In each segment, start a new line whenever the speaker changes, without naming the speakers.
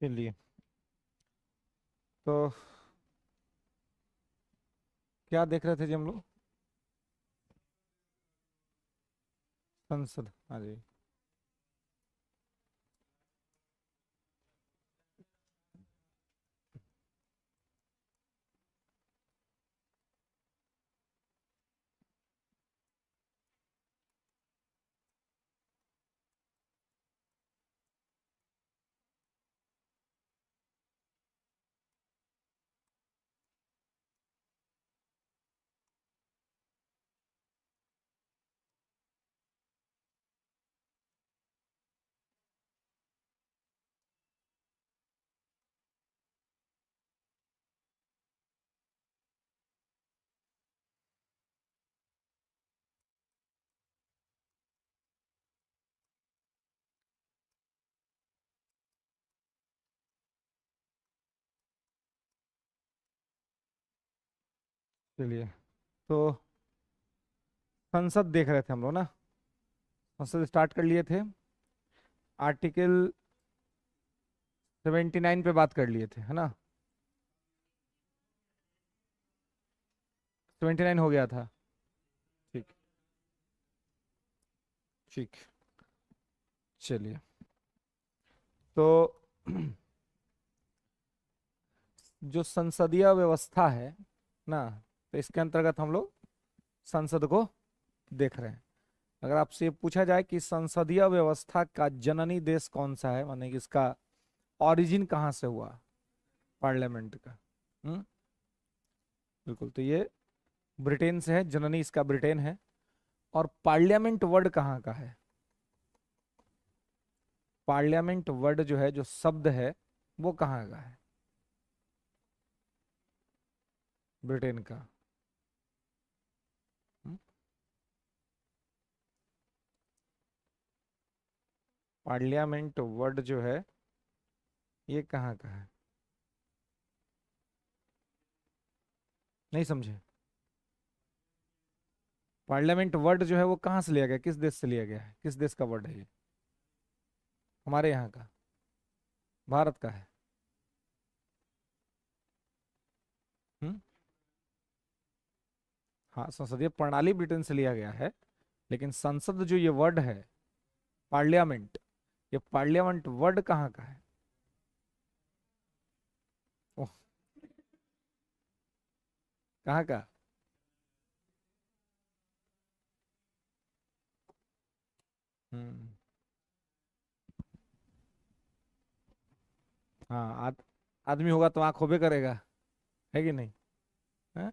के लिए। तो क्या देख रहे थे जी हम लोग? संसद, हाँ जी। चलिए, तो संसद देख रहे थे हम लोग ना। संसद स्टार्ट कर लिए थे। आर्टिकल 79 पे बात कर लिए थे, है ना? 79 हो गया था। ठीक। ठीक। चलिए, तो जो संसदीय व्यवस्था है ना, तो इसके अंतर्गत हम लोग संसद को देख रहे हैं। अगर आपसे ये पूछा जाए कि संसदीय व्यवस्था का जननी देश कौन सा है, माने कि इसका ओरिजिन कहाँ से हुआ, पार्लियामेंट का। हम्म। बिल्कुल, तो ये ब्रिटेन से है, जननी इसका ब्रिटेन है। और पार्लियामेंट वर्ड कहाँ का है? पार्लियामेंट वर्ड जो है, जो शब्द है, वो कहाँ का है? ब्रिटेन का। हम्म? पार्लियामेंट वर्ड जो है, ये कहाँ का है? नहीं समझे? पार्लियामेंट वर्ड जो है वो कहाँ से लिया गया, किस देश से लिया गया है, किस देश का वर्ड है ये? हमारे यहाँ का, भारत का है। हम्म। हाँ, संसदीय प्रणाली ब्रिटेन से लिया गया है, लेकिन संसद जो ये वर्ड है, पार्लियामेंट, ये पार्लियामेंट वर्ड कहाँ का है? ओह, कहाँ का? हम्म। हाँ, आदमी होगा तो आंख होबे करेगा, है कि नहीं? हाँ?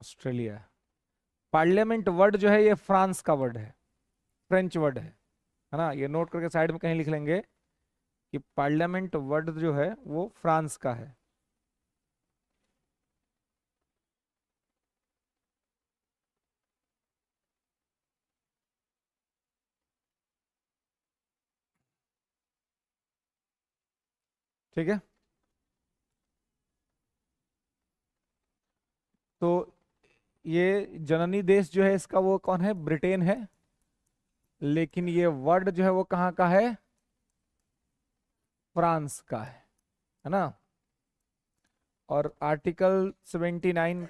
ऑस्ट्रेलिया। पार्लियामेंट वर्ड जो है ये फ्रांस का वर्ड है, फ्रेंच वर्ड है ना? ये नोट करके साइड में कहीं लिख लेंगे कि पार्लियामेंट वर्ड जो है वो फ्रांस का है। ठीक है, तो ये जननी देश जो है इसका वो कौन है? ब्रिटेन है। लेकिन ये वर्ड जो है वो कहाँ का है? फ्रांस का है ना? और आर्टिकल 79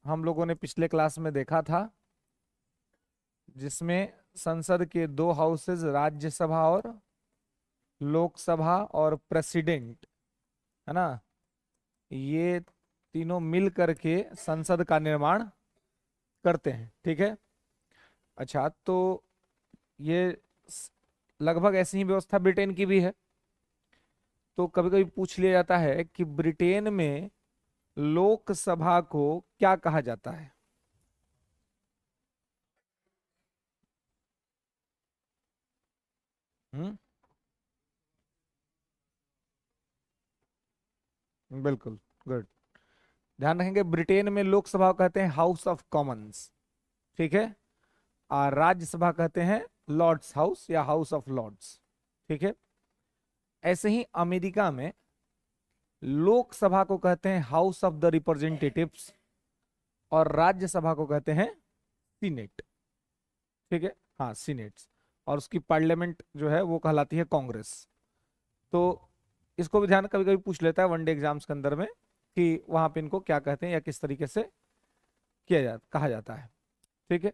हम लोगों ने पिछले क्लास में देखा था, जिसमें संसद के दो हाउसेज, राज्यसभा और लोकसभा और प्रेसिडेंट, है ना, ये तीनों मिल करके संसद का निर्माण करते हैं। ठीक है। अच्छा, तो ये स- लगभग ऐसी ही व्यवस्था ब्रिटेन की भी है। तो कभी कभी पूछ लिया जाता है कि ब्रिटेन में लोकसभा को क्या कहा जाता है? हम्म। बिल्कुल, गुड। ध्यान रखेंगे, ब्रिटेन में लोकसभा को कहते हैं हाउस ऑफ कॉमन्स। ठीक है। और राज्यसभा कहते हैं लॉर्ड्स हाउस या हाउस ऑफ लॉर्ड्स। ठीक है। ऐसे ही अमेरिका में लोकसभा को कहते हैं हाउस ऑफ द रिप्रेजेंटेटिव्स और राज्यसभा को कहते हैं सीनेट। ठीक है। हाँ, सीनेट्स। और उसकी पार्लियामेंट जो है वो कहलाती है कांग्रेस। तो इसको भी ध्यान कभी कभी पूछ लेता है वनडे एग्जाम्स के अंदर में कि वहां पे इनको क्या कहते हैं या किस तरीके से कहा जाता है। ठीक है,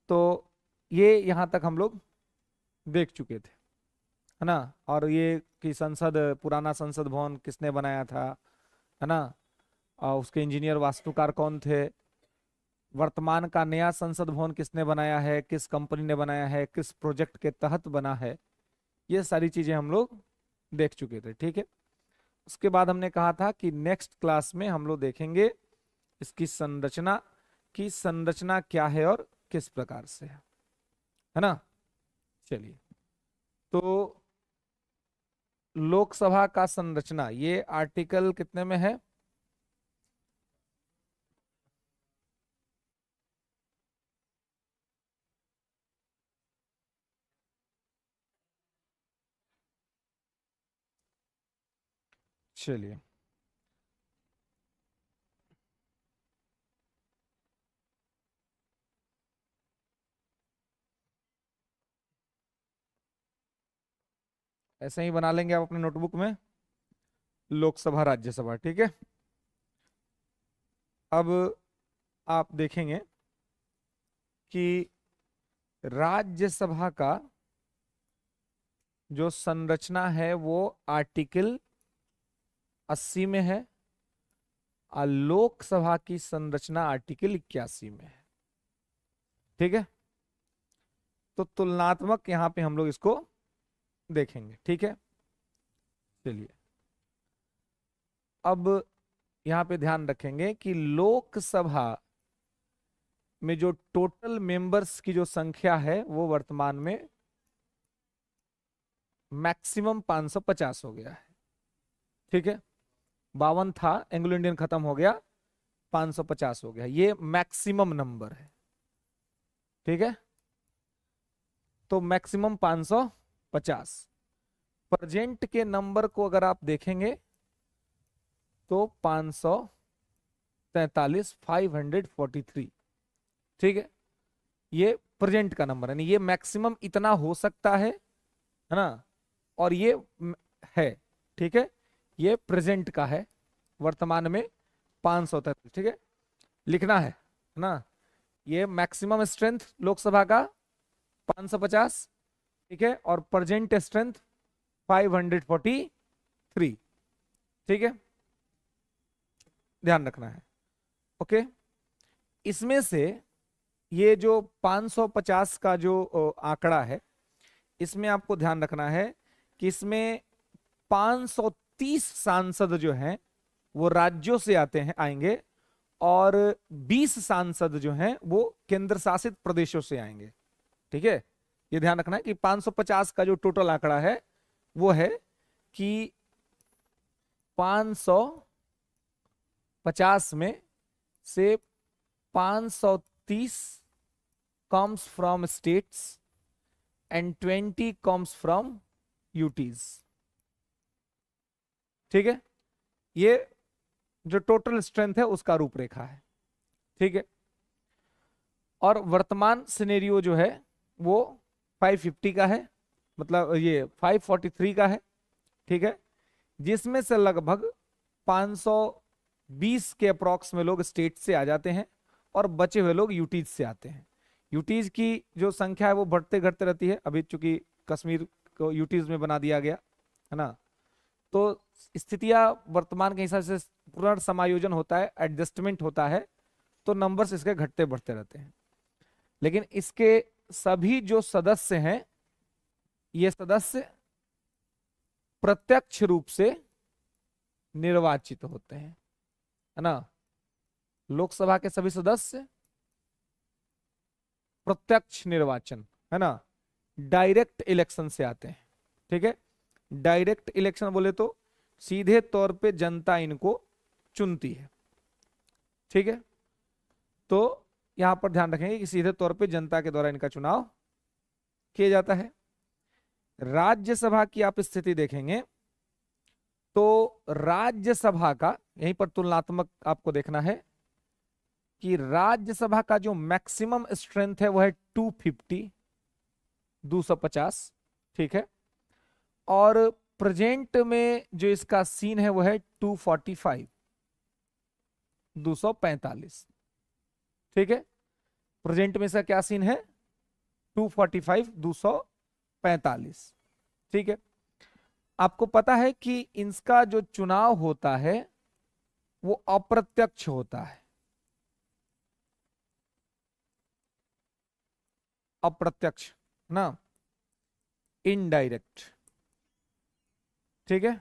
तो ये यहां तक हम लोग देख चुके थे, है ना। और ये कि संसद, पुराना संसद भवन किसने बनाया था, है ना, और उसके इंजीनियर वास्तुकार कौन थे, वर्तमान का नया संसद भवन किसने बनाया है, किस कंपनी ने बनाया है, किस प्रोजेक्ट के तहत बना है, ये सारी चीजें हम लोग देख चुके थे। ठीक है, उसके बाद हमने कहा था कि नेक्स्ट क्लास में हम लोग देखेंगे इसकी संरचना, की संरचना क्या है और किस प्रकार से है ना। चलिए, तो लोकसभा का संरचना ये आर्टिकल कितने में है? चलिए, ऐसे ही बना लेंगे आप अपने नोटबुक में, लोकसभा राज्यसभा। ठीक है, अब आप देखेंगे कि राज्यसभा का जो संरचना है वो आर्टिकल 80 में है और लोकसभा की संरचना आर्टिकल 81 में है। ठीक है, तो तुलनात्मक यहां पे हम लोग इसको देखेंगे। ठीक है, चलिए, अब यहां पे ध्यान रखेंगे कि लोकसभा में जो टोटल मेंबर्स की जो संख्या है वो वर्तमान में मैक्सिमम 550 हो गया है। ठीक है, 52 था, एंग्लो इंडियन खत्म हो गया, 550 हो गया, ये मैक्सिमम नंबर है। ठीक है, तो मैक्सिमम 550। प्रेजेंट के नंबर को अगर आप देखेंगे तो 543, 543। ठीक है, ये प्रेजेंट का नंबर है, ये मैक्सिमम इतना हो सकता है ना, और ये है। ठीक है, ये प्रेजेंट का है, वर्तमान में 543। ठीक है, लिखना है ना, ये मैक्सिमम स्ट्रेंथ लोकसभा का 550। ठीक है, और प्रेजेंट स्ट्रेंथ 543। ठीक है, ध्यान रखना है। ओके, इसमें से ये जो 550 का जो आंकड़ा है, इसमें आपको ध्यान रखना है कि इसमें 530 सांसद जो हैं वो राज्यों से आएंगे और 20 सांसद जो हैं वो केंद्र शासित प्रदेशों से आएंगे। ठीक है, ये ध्यान रखना है कि 550 का जो टोटल आंकड़ा है वो है कि 550 में से 530 comes from states and 20 comes from UTs। ठीक है, ये जो टोटल स्ट्रेंथ है उसका रूपरेखा है। ठीक है, और वर्तमान सिनेरियो जो है वो 550 का है, मतलब ये 543 का है। ठीक है, जिसमें से लगभग 520 के अप्रॉक्स में लोग स्टेट से आ जाते हैं और बचे हुए लोग यूटीज से आते हैं। यूटीज की जो संख्या है वो बढ़ते घटते रहती है, अभी चूंकि कश्मीर को यूटीज में बना दिया गया है ना, तो स्थितियां वर्तमान के हिसाब से पुनर्समायोजन होता है, एडजस्टमेंट होता है, तो नंबर्स इसके घटते बढ़ते रहते हैं। लेकिन इसके सभी जो सदस्य हैं, ये सदस्य प्रत्यक्ष रूप से निर्वाचित होते हैं, है ना। लोकसभा के सभी सदस्य प्रत्यक्ष निर्वाचन, है ना, डायरेक्ट इलेक्शन से आते हैं। ठीक है, डायरेक्ट इलेक्शन बोले तो सीधे तौर पे जनता इनको चुनती है। ठीक है, तो यहां पर ध्यान रखेंगे कि सीधे तौर पे जनता के द्वारा इनका चुनाव किया जाता है। राज्यसभा की आप स्थिति देखेंगे तो राज्यसभा का यहीं पर तुलनात्मक आपको देखना है कि राज्यसभा का जो मैक्सिमम स्ट्रेंथ है वो है 250, 250, ठीक है। और प्रेजेंट में जो इसका सीन है वो है 245, 245, ठीक है। प्रेजेंट में इसका क्या सीन है? 245, 245, ठीक है। आपको पता है कि इनका जो चुनाव होता है वो अप्रत्यक्ष होता है, अप्रत्यक्ष ना, इनडायरेक्ट, ठीक है।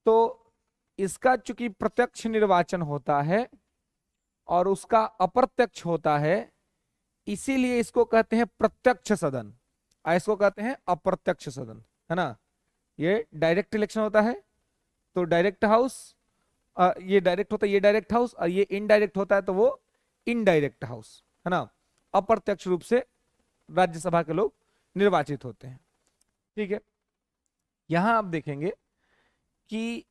तो इसका चूंकि प्रत्यक्ष निर्वाचन होता है और उसका अप्रत्यक्ष होता है, इसीलिए इसको कहते हैं प्रत्यक्ष सदन, इसको कहते हैं अप्रत्यक्ष सदन, है ना। ये डायरेक्ट इलेक्शन होता है तो डायरेक्ट हाउस, ये डायरेक्ट होता है, ये डायरेक्ट हाउस, और ये इनडायरेक्ट होता है तो वो इनडायरेक्ट हाउस, है ना। अप्रत्यक्ष रूप से राज्यसभा के लोग निर्वाचित होते हैं, ठीक है। यहां आप देखेंगे कि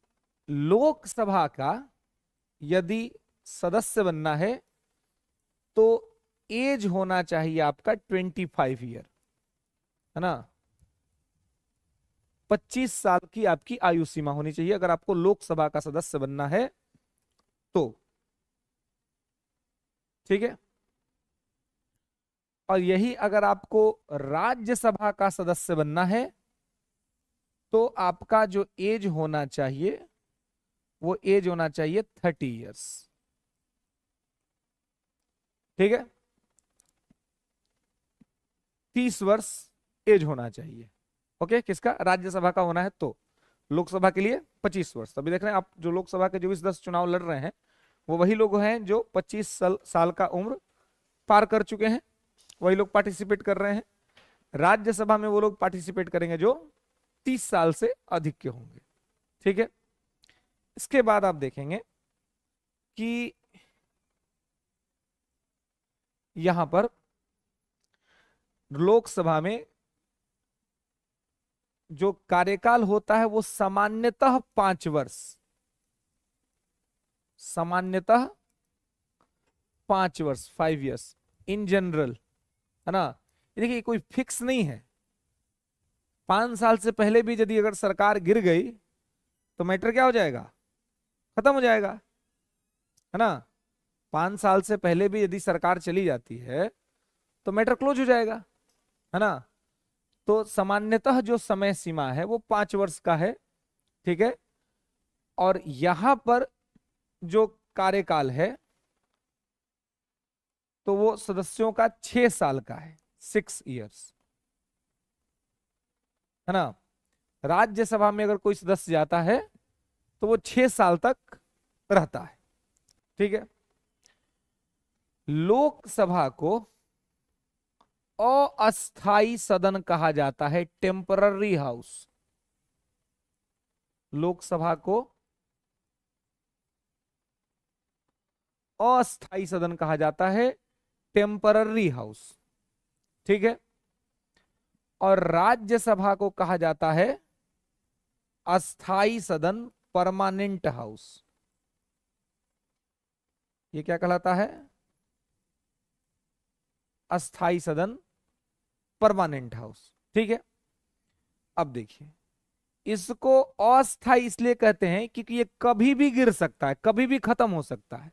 लोकसभा का यदि सदस्य बनना है तो एज होना चाहिए आपका 25 ईयर, है ना। 25 साल की आपकी आयु सीमा होनी चाहिए अगर आपको लोकसभा का सदस्य बनना है तो, ठीक है। और यही अगर आपको राज्यसभा का सदस्य बनना है तो आपका जो एज होना चाहिए वो एज होना चाहिए 30 इयर्स, ठीक है। 30 वर्ष एज होना चाहिए, ओके। किसका? राज्यसभा का होना है तो। लोकसभा के लिए 25 वर्ष। अभी देख रहे हैं आप, जो लोकसभा के जो इस 10 चुनाव लड़ रहे हैं वो वही लोग हैं जो 25 साल का उम्र पार कर चुके हैं, वही लोग पार्टिसिपेट कर रहे हैं। राज्यसभा में वो लोग पार्टिसिपेट करेंगे जो 30 साल से अधिक के होंगे, ठीक है। इसके बाद आप देखेंगे कि यहां पर लोकसभा में जो कार्यकाल होता है वो सामान्यतः 5 वर्ष, सामान्यतः 5 वर्ष, 5 इयर्स इन जनरल, है ना। देखिए कोई फिक्स नहीं है। 5 साल से पहले भी यदि अगर सरकार गिर गई तो मैटर क्या हो जाएगा? खत्म हो जाएगा, है ना। 5 साल से पहले भी यदि सरकार चली जाती है तो मैटर क्लोज हो जाएगा, है ना। तो सामान्यतः जो समय सीमा है वो 5 वर्ष का है, ठीक है। और यहां पर जो कार्यकाल है तो वो सदस्यों का 6 साल का है, 6 इयर्स, है ना। राज्यसभा में अगर कोई सदस्य जाता है तो वो 6 साल तक रहता है, ठीक है। लोकसभा को अस्थाई सदन कहा जाता है, टेम्पररी हाउस। लोकसभा को अस्थाई सदन कहा जाता है, टेम्पररी हाउस, ठीक है। और राज्यसभा को कहा जाता है अस्थाई सदन, परमानेंट हाउस। ये क्या कहलाता है? अस्थाई सदन, परमानेंट हाउस, ठीक है। अब देखिए, इसको अस्थाई इसलिए कहते हैं क्योंकि ये कभी भी गिर सकता है, कभी भी खत्म हो सकता है।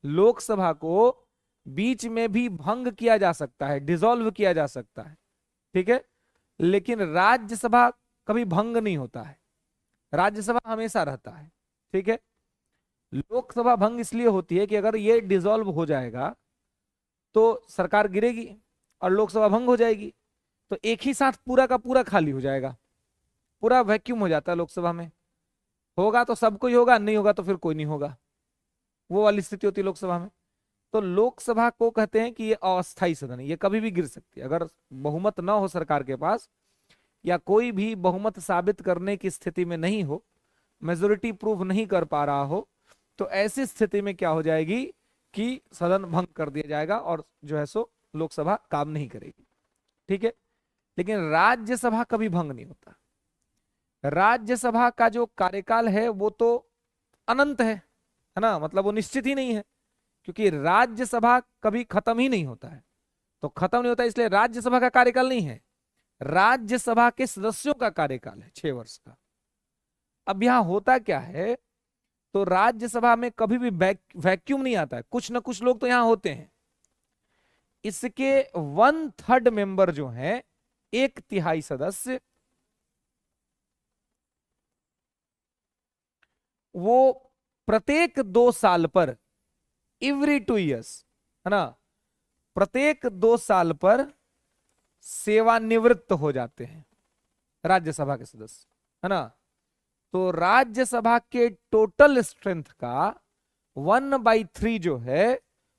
लोकसभा को बीच में भी भंग किया जा सकता है, डिसॉल्व किया जा सकता है, ठीक है। लेकिन राज्यसभा कभी भंग नहीं होता है, राज्यसभा हमेशा रहता है, ठीक है। लोकसभा भंग इसलिए होती है कि अगर ये डिसॉल्व हो जाएगा तो सरकार गिरेगी और लोकसभा भंग हो जाएगी, तो एक ही साथ पूरा का पूरा खाली हो जाएगा, पूरा वैक्यूम हो जाता है लोकसभा में। होगा तो सबको ही होगा, नहीं होगा तो फिर कोई नहीं होगा, वो वाली स्थिति होती है लोकसभा में। तो लोकसभा को कहते हैं कि ये अस्थाई सदन है, ये कभी भी गिर सकती है। अगर बहुमत ना हो सरकार के पास या कोई भी बहुमत साबित करने की स्थिति में नहीं हो, मेजोरिटी प्रूव नहीं कर पा रहा हो, तो ऐसी स्थिति में क्या हो जाएगी कि सदन भंग कर दिया जाएगा और जो है सो लोकसभा काम नहीं करेगी, ठीक है। लेकिन राज्यसभा कभी भंग नहीं होता। राज्यसभा का जो कार्यकाल है वो तो अनंत है ना, मतलब वो निश्चित ही नहीं है, क्योंकि राज्यसभा कभी खत्म ही नहीं होता है। तो खत्म नहीं होता, इसलिए राज्यसभा का कार्यकाल नहीं है, राज्यसभा के सदस्यों का कार्यकाल है 6 वर्ष का। अब यहां होता क्या है, तो राज्यसभा में कभी भी वैक्यूम नहीं आता है, कुछ ना कुछ लोग तो यहां होते हैं। इसके 1/3 मेंबर जो हैं, 1/3 सदस्य, वो प्रत्येक 2 साल पर, एवरी 2 years, है ना, प्रत्येक 2 साल पर सेवानिवृत्त हो जाते हैं राज्यसभा के सदस्य, है ना। तो राज्यसभा के टोटल स्ट्रेंथ का 1/3 जो है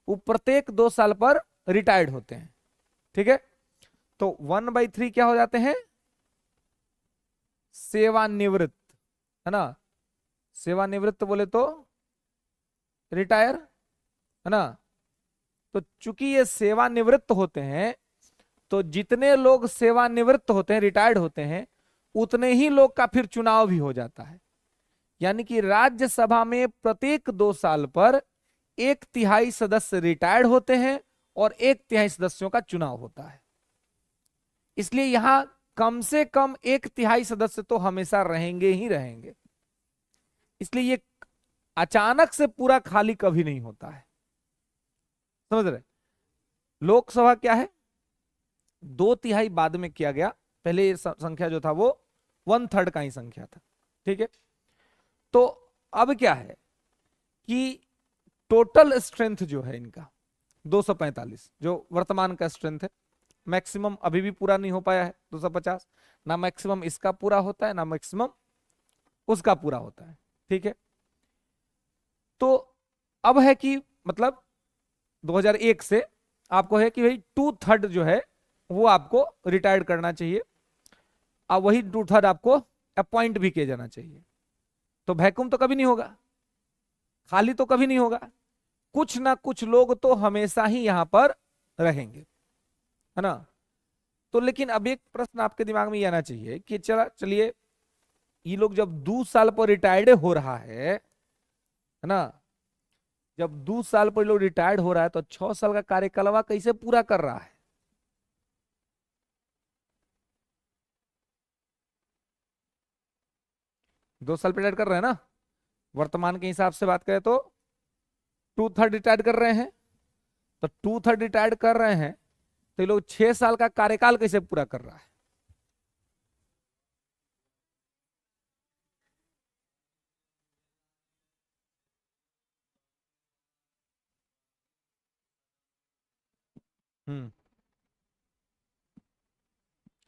वो प्रत्येक 2 साल पर रिटायर्ड होते हैं, ठीक है। तो 1/3 क्या हो जाते हैं, सेवानिवृत्त, है ना। सेवानिवृत्त बोले तो रिटायर, है ना। तो चूंकि ये सेवानिवृत्त होते हैं, तो जितने लोग सेवानिवृत्त होते हैं, रिटायर्ड होते हैं, उतने ही लोग का फिर चुनाव भी हो जाता है। यानी कि राज्यसभा में प्रत्येक 2 साल पर 1/3 सदस्य रिटायर्ड होते हैं और 1/3 सदस्यों का चुनाव होता है। इसलिए यहां कम से कम 1/3 सदस्य तो हमेशा रहेंगे ही रहेंगे। इसलिए ये अचानक से पूरा खाली कभी नहीं होता है, समझ रहे। लोकसभा क्या है, 2/3 बाद में किया गया, पहले ये संख्या जो था वो 1/3 का ही संख्या था, ठीक है। तो अब क्या है कि टोटल स्ट्रेंथ जो है इनका 245, जो वर्तमान का स्ट्रेंथ है, मैक्सिमम अभी भी पूरा नहीं हो पाया है 250, ना मैक्सिमम इसका पूरा होता है ना मैक्सिमम उसका पूरा होता है, ठीक है। तो अब है कि मतलब 2001 से आपको है कि भाई 2/3 जो है वो आपको रिटायर्ड करना चाहिए, अब वही 2/3 आपको अपॉइंट भी किया जाना चाहिए। तो वैक्यूम तो कभी नहीं होगा, खाली तो कभी नहीं होगा, कुछ ना कुछ लोग तो हमेशा ही यहां पर रहेंगे, है ना। तो लेकिन अब एक प्रश्न आपके दिमाग में ये आना चाहिए कि चलिए ये लोग जब 2 साल पर रिटायर्ड हो रहा है ना, जब 2 साल पर लोग रिटायर्ड हो रहा है तो 6 साल का कार्यकालवा कैसे पूरा कर रहा है। दो साल पर रिटायर्ड कर रहे हैं ना, वर्तमान के हिसाब से बात करें तो 2/3 रिटायर्ड कर रहे हैं। तो 2/3 रिटायर्ड कर रहे हैं तो ये लोग 6 साल का कार्यकाल कैसे पूरा कर रहा है। हम्म,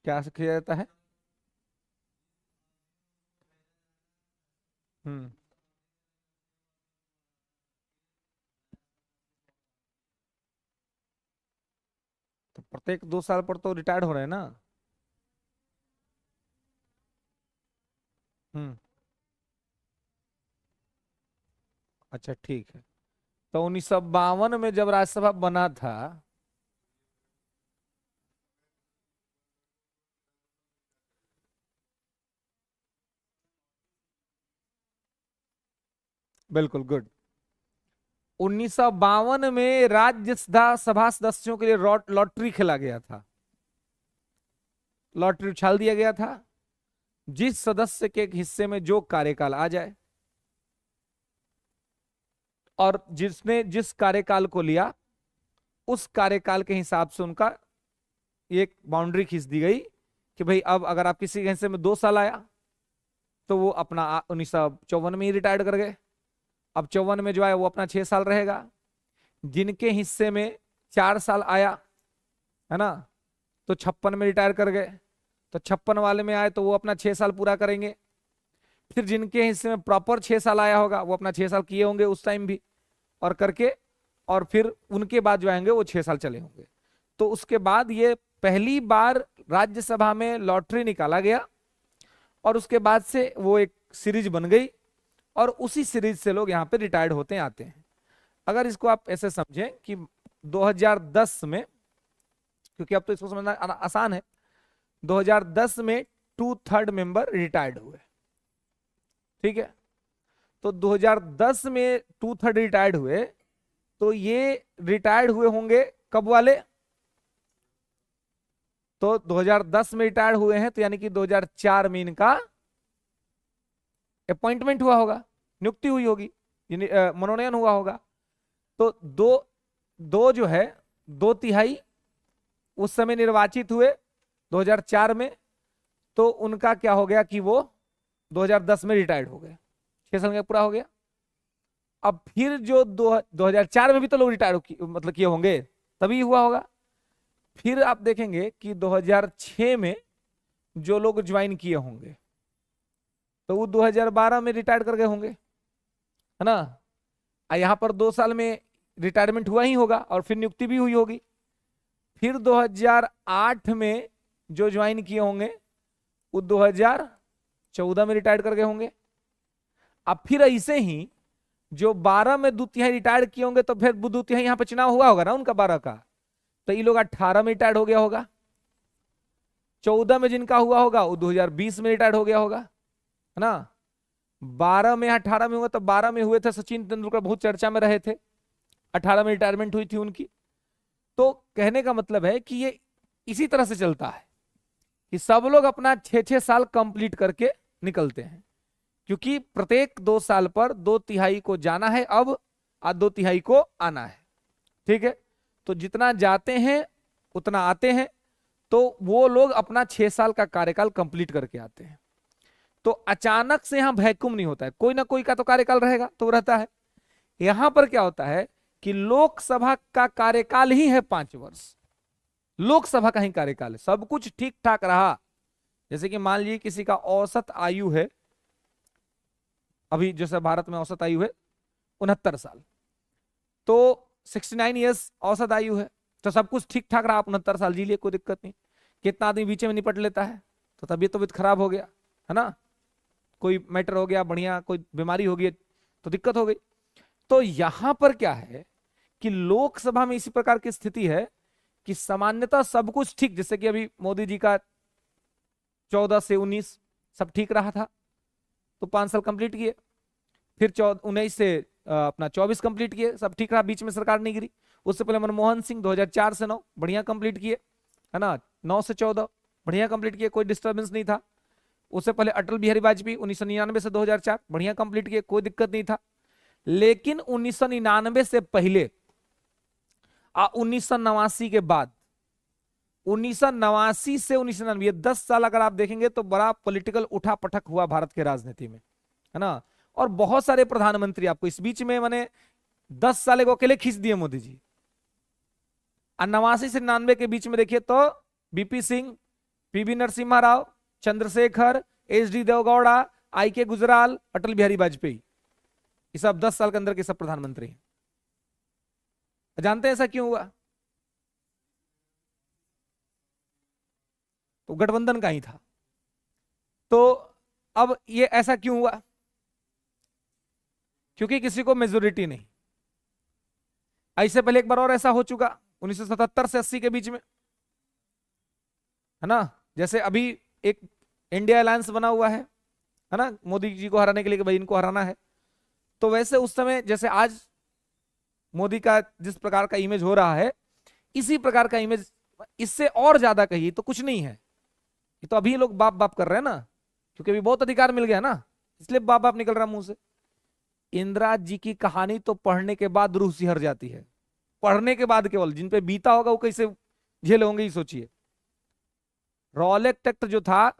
क्या से किया जाता है। हम्म, तो प्रत्येक 2 साल पर तो रिटायर्ड हो रहे हैं ना। हम्म, अच्छा ठीक है। तो 1952 में जब राज्यसभा बना था, बिल्कुल गुड, 1952 में राज्यसभा सभा सदस्यों के लिए लॉटरी खेला गया था, लॉटरी उछाल दिया गया था, जिस सदस्य के हिस्से में जो कार्यकाल आ जाए, और जिसने जिस कार्यकाल को लिया उस कार्यकाल के हिसाब से उनका एक बाउंड्री खींच दी गई कि भाई अब अगर आप किसी के हिस्से में 2 साल आया तो वो अपना 1954 में ही रिटायर्ड कर गए। अब 54 में जो आया वो अपना 6 साल रहेगा। जिनके हिस्से में 4 साल आया, है ना, तो 56 में रिटायर कर गए। तो 56 वाले में आए तो वो अपना 6 साल पूरा करेंगे। फिर जिनके हिस्से में प्रॉपर 6 साल आया होगा वो अपना 6 साल किए होंगे उस टाइम भी और करके, और फिर उनके बाद जो आएंगे वो 6 साल चले होंगे। तो उसके बाद ये पहली बार राज्यसभा में लॉटरी निकाला गया और उसके बाद से वो एक सीरीज बन गई और उसी सीरीज से लोग यहाँ पे रिटायर्ड होते आते हैं। अगर इसको आप ऐसे समझें कि 2010 में, क्योंकि अब तो इसको समझना आसान है, 2010 में 2/3 मेंबर रिटायर्ड हुए, ठीक है। तो 2010 में 2/3 रिटायर्ड हुए, तो ये रिटायर्ड हुए होंगे कब वाले, तो 2010 में रिटायर हुए हैं, तो यानी कि 2004 में इनका अपॉइंटमेंट हुआ होगा, नियुक्ति हुई होगी, मनोनयन हुआ होगा। तो दो दो जो है 2/3 उस समय निर्वाचित हुए 2004 में, तो उनका क्या हो गया कि वो 2010 में रिटायर्ड हो गए, 6 साल का पूरा हो गया। अब फिर जो 2004 में भी तो लोग रिटायर मतलब किए होंगे, तभी हुआ होगा। फिर आप देखेंगे कि 2006 में जो लोग ज्वाइन किए होंगे तो वो 2012 में रिटायर कर गए होंगे, है ना। यहाँ पर 2 साल में रिटायरमेंट हुआ ही होगा और फिर नियुक्ति भी हुई होगी। फिर 2008 में जो ज्वाइन किए होंगे वो 2014 में रिटायर कर गए होंगे। अब फिर ऐसे ही जो 12 में 2/3 रिटायर किए होंगे, तो फिर 2/3 यहाँ पे चुनाव हुआ होगा ना उनका 12 का, तो ये लोग 18 में रिटायर हो गया होगा। 14 में जिनका हुआ होगा वो 2020 में रिटायर हो गया होगा, है ना। 12 में 18 में हुआ, तो 12 में हुए थे सचिन तेंदुलकर, बहुत चर्चा में रहे थे, 18 में रिटायरमेंट हुई थी उनकी। तो कहने का मतलब है कि ये इसी तरह से चलता है कि सब लोग अपना 6-6 साल कंप्लीट करके निकलते हैं, क्योंकि प्रत्येक 2 साल पर 2/3 को जाना है अब और 2/3 को आना है, ठीक है। तो जितना जाते हैं उतना आते हैं, तो वो लोग अपना 6 साल का कार्यकाल कंप्लीट करके आते हैं। तो अचानक से यहां वैक्यूम नहीं होता है, कोई ना कोई का तो कार्यकाल रहेगा, तो रहता है। यहां पर क्या होता है कि लोकसभा का कार्यकाल ही है 5 वर्ष, लोकसभा का ही कार्यकाल है, सब कुछ ठीक ठाक रहा। जैसे कि मान लीजिए किसी का औसत आयु है, अभी जैसे भारत में औसत आयु है 69 साल, तो 69 ईयर्स औसत आयु है, तो सब कुछ ठीक ठाक रहा, आप 69 साल जी लिए, कोई दिक्कत नहीं। कितना आदमी बीच में निपट लेता है, तो तबीयत खराब हो गया, है ना, कोई मैटर हो गया बढ़िया, कोई बीमारी हो गई तो दिक्कत हो गई। तो यहां पर क्या है कि लोकसभा में इसी प्रकार की स्थिति है कि सामान्यतः सब कुछ ठीक, जैसे कि अभी मोदी जी का 14 से 19 सब ठीक रहा था, तो 5 साल कंप्लीट किए। फिर 19 से अपना 24 कंप्लीट किए, सब ठीक रहा, बीच में सरकार नहीं गिरी। उससे पहले मनमोहन सिंह 2004 से 9 बढ़िया कंप्लीट किए, है ना, 9 से 14 बढ़िया कंप्लीट किए, कोई डिस्टर्बेंस नहीं था। उससे पहले अटल बिहारी वाजपेयी 1999 से 2004 बढ़िया कंप्लीट किए, कोई दिक्कत नहीं था। लेकिन 1999 से पहले 1989 के बाद, 1989 से 1999, ये 10 साल अगर आप देखेंगे तो बड़ा पॉलिटिकल उठापटक हुआ भारत के राजनीति में, है ना। और बहुत सारे प्रधानमंत्री आपको इस बीच में मैंने 10 साल को अकेले खींच दिए मोदी जी। 89 से 99 के बीच में देखिए तो BP Singh, PV Narasimha Rao, Chandrashekhar, HD. Deve Gowda, IK. Gujral, Atal Bihari Vajpayee, ये सब 10 साल के अंदर के सब प्रधानमंत्री हैं। जानते हैं ऐसा क्यों हुआ? तो गठबंधन का ही था। तो अब ये ऐसा क्यों हुआ? क्योंकि किसी को मेजोरिटी नहीं। ऐसे पहले एक बार और ऐसा हो चुका 1977 से 80 के बीच में, है ना। जैसे अभी एक इंडिया अलायंस बना हुआ है ना, मोदी जी को हराने के लिए कि भाई इनको हराना है। तो वैसे उस समय जैसे आज मोदी का जिस प्रकार का इमेज हो रहा है, इसी प्रकार का इमेज इससे और ज्यादा कही तो कुछ नहीं है। ये तो अभी लोग बाप बाप कर रहे हैं ना, क्योंकि अभी बहुत अधिकार मिल गया ना, इसलिए बाप बाप निकल रहा मुंह से। इंदिरा जी की कहानी तो पढ़ने के बाद रूह सिहर जाती है, पढ़ने के बाद केवल, जिन पे बीता होगा वो कैसे झेले होंगे ये सोचिए। रॉलेट एक्ट जो था,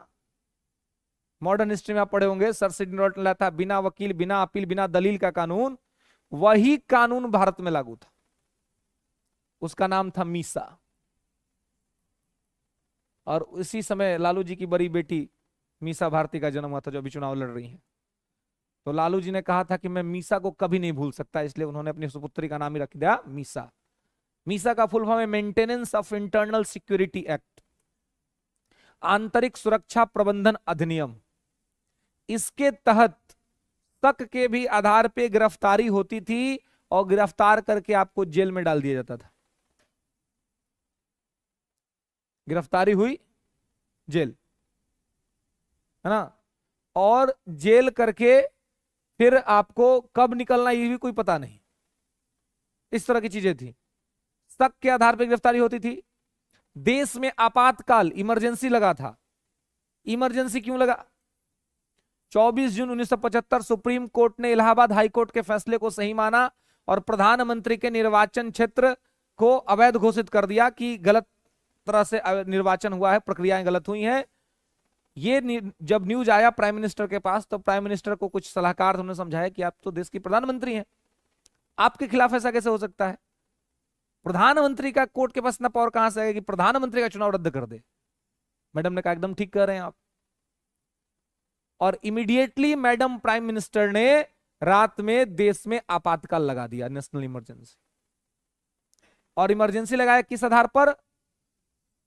मॉडर्न हिस्ट्री में आप पढ़े होंगे, सर सिडनी रॉल्टन लाया था, बिना वकील, बिना अपील, बिना दलील का कानून, वही कानून भारत में लागू था। उसका नाम था मीसा। और उसी समय लालू जी की बड़ी बेटी मीसा भारती का जन्म हुआ था, जो अभी चुनाव लड़ रही है। तो लालू जी ने कहा था कि मैं मीसा को कभी नहीं भूल सकता, इसलिए उन्होंने अपनी सुपुत्री का नाम ही रख दिया मीसा। मीसा का फुल फॉर्म है maintenance of internal security act, आंतरिक सुरक्षा प्रबंधन अधिनियम। इसके तहत शक के भी आधार पे गिरफ्तारी होती थी और गिरफ्तार करके आपको जेल में डाल दिया जाता था। गिरफ्तारी हुई, जेल, है ना। और जेल करके फिर आपको कब निकलना ये भी कोई पता नहीं, इस तरह की चीजें थी। शक के आधार पर गिरफ्तारी होती थी, देश में आपातकाल इमरजेंसी लगा था। इमरजेंसी क्यों लगा? 24 जून 1975 सुप्रीम कोर्ट ने इलाहाबाद हाई कोर्ट के फैसले को सही माना और प्रधानमंत्री के निर्वाचन क्षेत्र को अवैध घोषित कर दिया कि गलत तरह से निर्वाचन हुआ है, प्रक्रियाएं गलत हुई हैं। ये जब न्यूज आया प्राइम मिनिस्टर के पास, तो प्राइम मिनिस्टर को कुछ सलाहकार उन्होंने समझाया कि आप तो देश की प्रधानमंत्री हैं, आपके खिलाफ ऐसा कैसे हो सकता है? प्रधानमंत्री का कोर्ट के पास इतना पावर कहां से आएगा कि प्रधानमंत्री का चुनाव रद्द कर दे? मैडम ने कहा एकदम ठीक कर रहे हैं आप। और इमीडिएटली मैडम प्राइम मिनिस्टर ने रात में देश में आपातकाल लगा दिया, नेशनल इमरजेंसी। और इमरजेंसी लगाया किस आधार पर?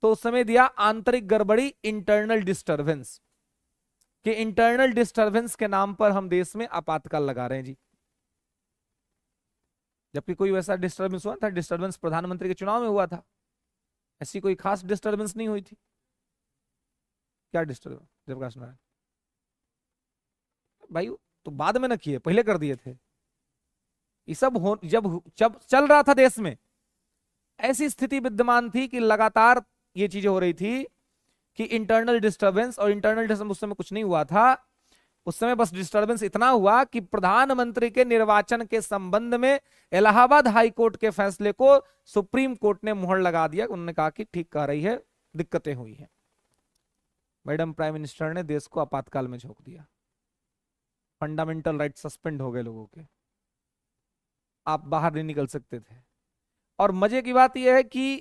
तो उस समय दिया आंतरिक गड़बड़ी, इंटरनल डिस्टरबेंस, कि इंटरनल डिस्टरबेंस के नाम पर हम देश में आपातकाल लगा रहे हैं जी। जबकि कोई वैसा डिस्टरबेंस हुआ था? डिस्टरबेंस प्रधानमंत्री के चुनाव में हुआ था, ऐसी कोई खास डिस्टरबेंस नहीं हुई थी। क्या डिस्टरबेंस? जयप्रकाश नारायण भाई तो बाद में ना किए, पहले कर दिए थे। ये सब हो जब चल रहा था देश में, ऐसी स्थिति विद्यमान थी कि लगातार ये चीजें हो रही थी कि इंटरनल डिस्टरबेंस, और इंटरनल डिस्टरबेंस उस समय कुछ नहीं हुआ था। उस समय बस डिस्टरबेंस इतना हुआ कि प्रधानमंत्री के निर्वाचन के संबंध में इलाहाबाद हाई कोर्ट के फैसले को सुप्रीम कोर्ट ने मुहर लगा दिया। उन्होंने कहा कि ठीक कह रही है, दिक्कतें हुई हैं। मैडम प्राइम मिनिस्टर ने देश को आपातकाल में झोंक दिया। फंडामेंटल राइट सस्पेंड हो गए लोगों के, आप बाहर नहीं निकल सकते थे। और मजे की बात यह है कि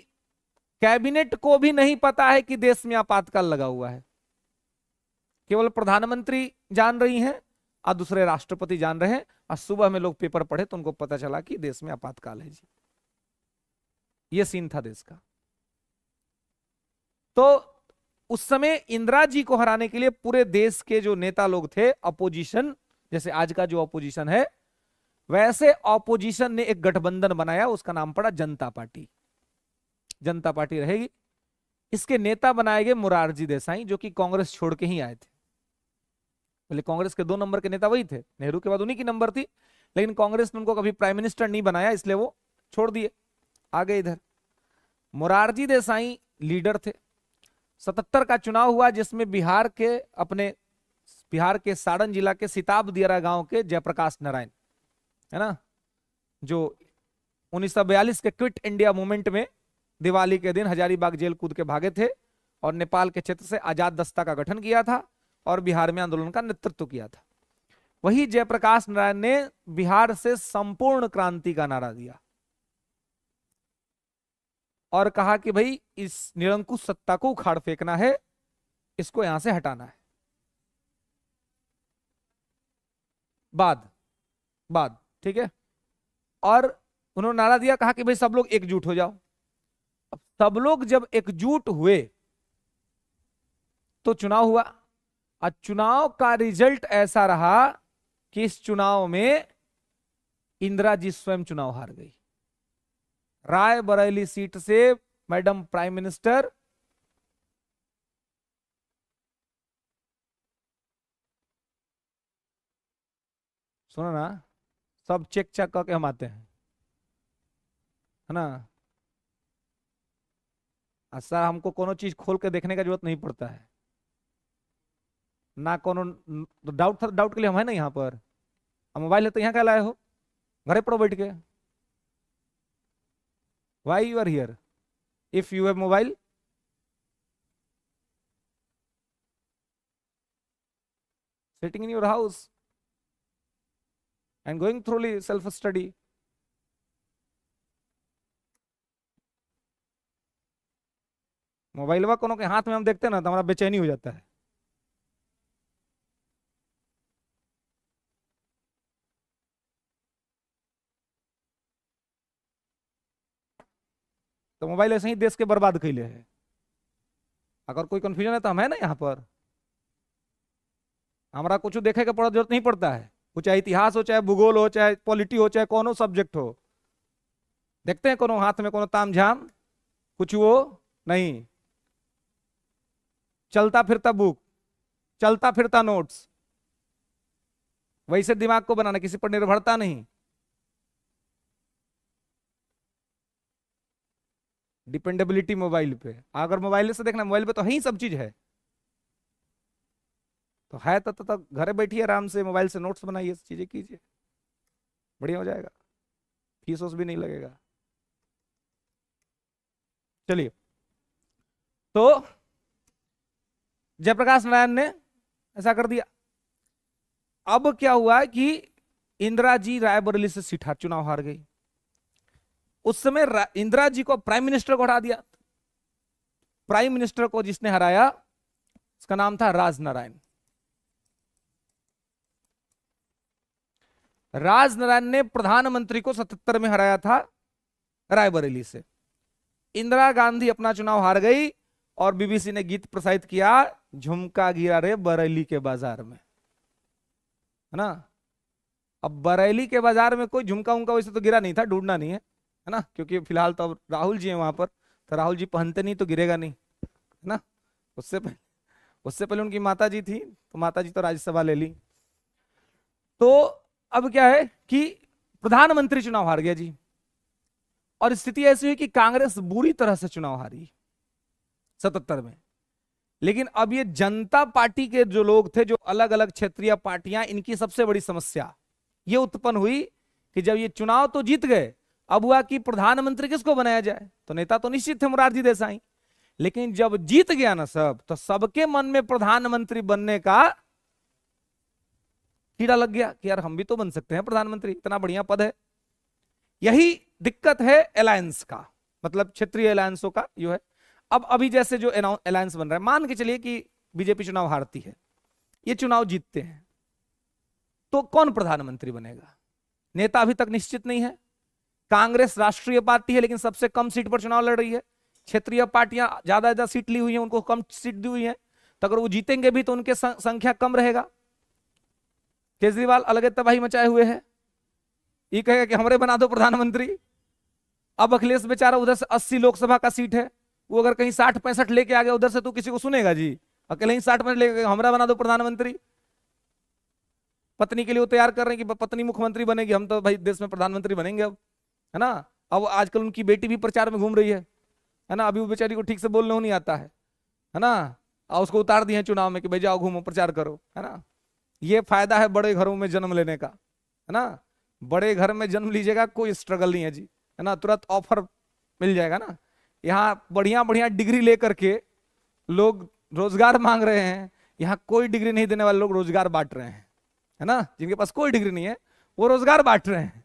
कैबिनेट को भी नहीं पता है कि देश में आपातकाल लगा हुआ है। केवल प्रधानमंत्री जान रही हैं और दूसरे राष्ट्रपति जान रहे हैं, और सुबह में लोग पेपर पढ़े तो उनको पता चला कि देश में आपातकाल है जी। ये सीन था देश का। तो उस समय इंदिरा जी को हराने के लिए पूरे देश के जो नेता लोग थे, अपोजिशन, जैसे आज का जो अपोजिशन है, वैसे अपोजिशन ने एक गठबंधन बनाया, उसका नाम पड़ा जनता पार्टी। जनता पार्टी रहेगी। इसके नेता बनाए गए मोरारजी देसाई, जो कि कांग्रेस छोड़ के ही आए थे। पहले कांग्रेस के 2 नंबर के नेता वही थे, नेहरू के बाद उन्हीं की नंबर थी, लेकिन कांग्रेस ने उनको कभी प्राइम मिनिस्टर नहीं बनाया, इसलिए वो छोड़ दिए, आ गए इधर। मोरारजी देसाई लीडर थे। 77 का चुनाव हुआ, जिसमें बिहार के सारण जिला के सिताब दियारा गांव के जयप्रकाश नारायण, है ना, जो 1942 के क्विट इंडिया मूवमेंट में दिवाली के दिन हजारीबाग जेल कूद के भागे थे और नेपाल के क्षेत्र से आजाद दस्ता का गठन किया था और बिहार में आंदोलन का नेतृत्व किया था। वही जयप्रकाश नारायण ने बिहार से संपूर्ण क्रांति का नारा दिया और कहा कि भाई इस निरंकुश सत्ता को उखाड़ फेंकना है, इसको यहां से हटाना है। बाद ठीक है। और उन्होंने नारा दिया, कहा कि भाई सब लोग एकजुट हो जाओ। अब सब लोग जब एकजुट हुए तो चुनाव हुआ, और चुनाव का रिजल्ट ऐसा रहा कि इस चुनाव में इंदिरा जी स्वयं चुनाव हार गई। रायबरेली सीट से मैडम प्राइम मिनिस्टर सुनो ना, सब चेक चेक करके हम आते हैं, है ना। सर हमको कोनो चीज खोल के देखने का जरूरत नहीं पड़ता है ना, कोनो डाउट था, डाउट के लिए हम है ना यहाँ पर। अब मोबाइल है तो यहाँ क्या लाए हो, घरे पड़ो बैठ के। Why you are here if you have mobile? Sitting in your house and going through self study. Mobile वा कोनो के हाथ में हम देखते हैं ना तो हमारा बेचैनी हो जाता है। तो मोबाइल ऐसे ही देश के बर्बाद कैले है। अगर कोई कंफ्यूजन है तो हम है ना यहाँ पर, हमारा कुछ देखे के पड़ा जरूरत नहीं पड़ता है, वो चाहे इतिहास हो, चाहे भूगोल हो, चाहे पॉलिटी हो, चाहे कोनो सब्जेक्ट हो। देखते हैं कोनो हाथ में कोनो ताम झाम, कुछ वो नहीं, चलता फिरता बुक, चलता फिरता नोट्स, वैसे दिमाग को बनाना, किसी पर निर्भरता नहीं। डिपेंडेबिलिटी मोबाइल पे, अगर मोबाइल से देखना, मोबाइल पे तो है ही सब चीज है, तो है तो घर बैठिए आराम से मोबाइल से नोट्स बनाइए, चीजें कीजिए, बढ़िया हो जाएगा, फीस भी नहीं लगेगा। चलिए, तो जयप्रकाश नारायण ने ऐसा कर दिया। अब क्या हुआ कि इंदिरा जी रायबरेली से सीट हार, चुनाव हार गई। उस समय इंदिरा जी को प्राइम मिनिस्टर को हटा दिया। प्राइम मिनिस्टर को जिसने हराया उसका नाम था राजनारायण। राजनारायण ने प्रधानमंत्री को 77 में हराया था रायबरेली से। इंदिरा गांधी अपना चुनाव हार गई और बीबीसी ने गीत प्रसारित किया, झुमका गिरा रे बरेली के बाजार में, है ना। अब बरेली के बाजार में कोई झुमका उमका वैसे तो गिरा नहीं था, ढूंढना नहीं है ना, क्योंकि फिलहाल तो अब राहुल जी हैं वहां पर, तो राहुल जी पहनते नहीं तो गिरेगा नहीं, है ना। उससे पहले उनकी माता जी थी, तो माता जी तो राज्यसभा ले ली। तो अब क्या है कि प्रधानमंत्री चुनाव हार गया जी, और स्थिति ऐसी हुई कि कांग्रेस बुरी तरह से चुनाव हारी 77 में। लेकिन अब ये जनता पार्टी के जो लोग थे, जो अलग अलग क्षेत्रीय पार्टियां, इनकी सबसे बड़ी समस्या ये उत्पन्न हुई कि जब ये चुनाव तो जीत गए, अब हुआ कि प्रधानमंत्री किसको बनाया जाए। तो नेता तो निश्चित थे मोरारजी देसाई, लेकिन जब जीत गया ना सब, तो सबके मन में प्रधानमंत्री बनने का कीड़ा लग गया कि यार हम भी तो बन सकते हैं प्रधानमंत्री, इतना बढ़िया पद है। यही दिक्कत है अलायंस का, मतलब क्षेत्रीय अलायंसों का जो है। अब अभी जैसे जो अलायंस बन रहा है, मान के चलिए कि बीजेपी चुनाव हारती है, ये चुनाव जीतते हैं, तो कौन प्रधानमंत्री बनेगा? नेता अभी तक निश्चित नहीं है। कांग्रेस राष्ट्रीय पार्टी है, लेकिन सबसे कम सीट पर चुनाव लड़ रही है। क्षेत्रीय पार्टियां ज्यादा सीट ली हुई हैं, उनको कम सीट दी हुई है, तो अगर वो जीतेंगे भी तो उनके संख्या कम रहेगा। केजरीवाल अलग तबाही मचाए हुए है, ये कहेगा कि हमारे बना दो प्रधानमंत्री। अब अखिलेश बेचारा उधर से 80 लोकसभा का सीट है, वो अगर कहीं 60-65 लेके आ गया उधर से, तो किसी को सुनेगा जी? अकेले ही 60 में लेके हमारा बना दो प्रधानमंत्री। पत्नी के लिए वो तैयार कर रहे हैं कि पत्नी मुख्यमंत्री बनेगी, हम तो भाई देश में प्रधानमंत्री बनेंगे अब, है ना। अब आजकल उनकी बेटी भी प्रचार में घूम रही है ना। अभी वो बेचारी को ठीक से बोलना नहीं आता है ना, और उसको उतार दिए चुनाव में कि भाई जाओ घूमो प्रचार करो, है ना। ये फायदा है बड़े घरों में जन्म लेने का, है ना। बड़े घर में जन्म लीजिएगा, कोई स्ट्रगल नहीं है जी, है ना, तुरंत ऑफर मिल जाएगा ना। यहाँ बढ़िया बढ़िया डिग्री लेकर के लोग रोजगार मांग रहे हैं, यहाँ कोई डिग्री नहीं देने वाले लोग रोजगार बांट रहे हैं, है ना। जिनके पास कोई डिग्री नहीं है वो रोजगार बांट रहे हैं,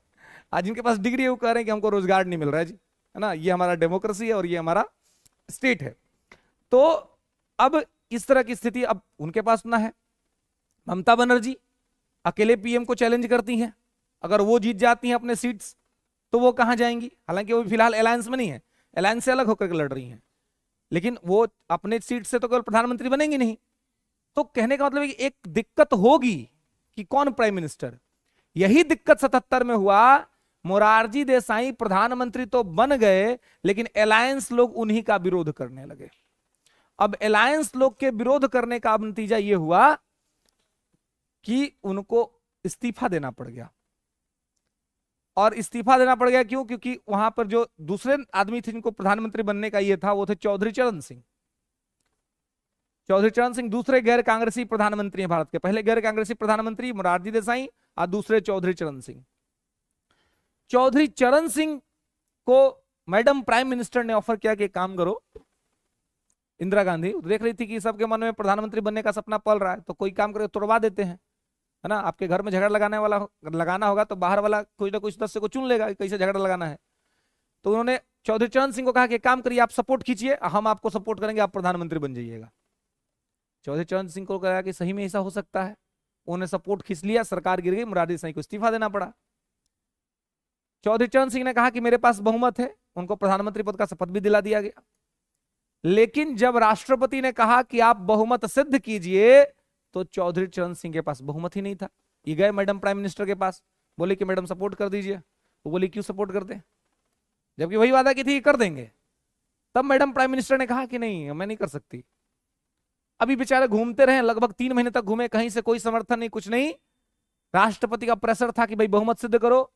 आज जिनके पास डिग्री है वो कह रहे हैं कि हमको रोजगार नहीं मिल रहा है जी, है ना। ये हमारा डेमोक्रेसी है और ये हमारा स्टेट है। तो अब इस तरह की स्थिति अब उनके पास ना है। ममता बनर्जी अकेले पीएम को चैलेंज करती हैं, अगर वो जीत जाती हैं अपने सीट्स तो वो कहां जाएंगी? हालांकि वो फिलहाल अलायंस में नहीं है, अलायंस से अलग होकर के लड़ रही हैं, लेकिन वो अपने सीट से तो केवल प्रधानमंत्री बनेंगी नहीं। तो कहने का मतलब है कि एक दिक्कत होगी कि कौन प्राइम मिनिस्टर। यही दिक्कत 77 में हुआ। मोरारजी देसाई प्रधानमंत्री तो बन गए, लेकिन अलायंस लोग उन्हीं का विरोध करने लगे। अब अलायंस लोग के विरोध करने का अब नतीजा यह हुआ कि उनको इस्तीफा देना पड़ गया। और इस्तीफा देना पड़ गया क्यों? क्योंकि वहां पर जो दूसरे आदमी थे जिनको प्रधानमंत्री बनने का ये था, वो थे चौधरी चरण सिंह। चौधरी चरण सिंह दूसरे गैर कांग्रेसी प्रधानमंत्री हैं भारत के। पहले गैर कांग्रेसी प्रधानमंत्री मोरारजी देसाई और दूसरे चौधरी चरण सिंह। चौधरी चरण सिंह को मैडम प्राइम मिनिस्टर ने ऑफर किया कि काम करो, इंदिरा गांधी देख रही थी कि सबके मन में प्रधानमंत्री बनने का सपना पल रहा है, तो कोई काम करे तोड़वा देते हैं, है ना। आपके घर में झगड़ा लगाना होगा तो बाहर वाला कुछ ना कुछ 10 से को चुन लेगा कि कैसे झगड़ा लगाना है। तो उन्होंने चौधरी चरण सिंह को कहा कि काम करिए, आप सपोर्ट खींचिए, हम आपको सपोर्ट करेंगे, आप प्रधानमंत्री बन जाइएगा। चौधरी चरण सिंह को कहा कि सही में ऐसा हो सकता है। उन्होंने सपोर्ट खींच लिया, सरकार गिर गई, मोरारजी देसाई को इस्तीफा देना पड़ा। चौधरी चरण सिंह ने कहा कि मेरे पास बहुमत है, उनको प्रधानमंत्री पद का शपथ भी दिला दिया गया। लेकिन जब राष्ट्रपति ने कहा कि आप बहुमत सिद्ध कीजिए, तो चौधरी चरण सिंह के पास बहुमत ही नहीं था। ये गए मैडम प्राइम मिनिस्टर के पास, बोले कि मैडम सपोर्ट कर दीजिए। वो बोली क्यों सपोर्ट कर दें, जबकि वही वादा की थी कर देंगे। तब मैडम प्राइम मिनिस्टर ने कहा कि नहीं, मैं नहीं कर सकती। अभी बेचारे घूमते रहे, लगभग 3 महीने तक घूमे, कहीं से कोई समर्थन नहीं, कुछ नहीं। राष्ट्रपति का प्रेशर था कि भाई बहुमत सिद्ध करो,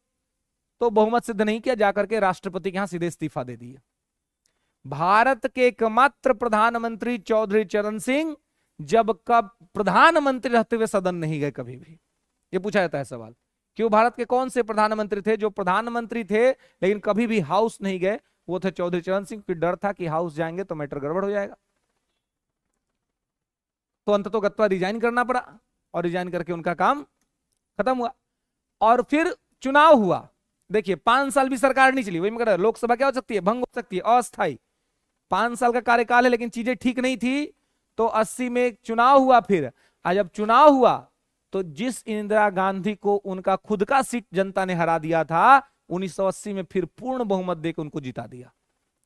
तो बहुमत सिद्ध नहीं किया, जाकर के राष्ट्रपति के यहां सीधे इस्तीफा दे दिया। भारत के एकमात्र प्रधानमंत्री चौधरी चरण सिंह जब कब प्रधानमंत्री रहते हुए सदन नहीं गए कभी भी। ये पूछा जाता है सवाल, क्यों भारत के कौन से प्रधानमंत्री थे जो प्रधानमंत्री थे लेकिन कभी भी हाउस नहीं गए? वो थे चौधरी चरण सिंह, क्योंकि डर था कि हाउस जाएंगे तो मैटर गड़बड़ हो जाएगा। तो अंततः गत्वा रिजाइन करना पड़ा और रिजाइन करके उनका काम खत्म हुआ। और फिर चुनाव हुआ। देखिए 5 साल भी सरकार नहीं चली, वही मैं कह रहा हूं, लोकसभा क्या हो सकती है? भंग हो सकती है, अस्थायी। 5 साल का कार्यकाल है लेकिन चीजें ठीक नहीं थी, तो 80 में एक चुनाव हुआ। फिर आज जब चुनाव हुआ तो जिस इंदिरा गांधी को उनका खुद का सीट जनता ने हरा दिया था, 1980 में फिर पूर्ण बहुमत देकर उनको जिता दिया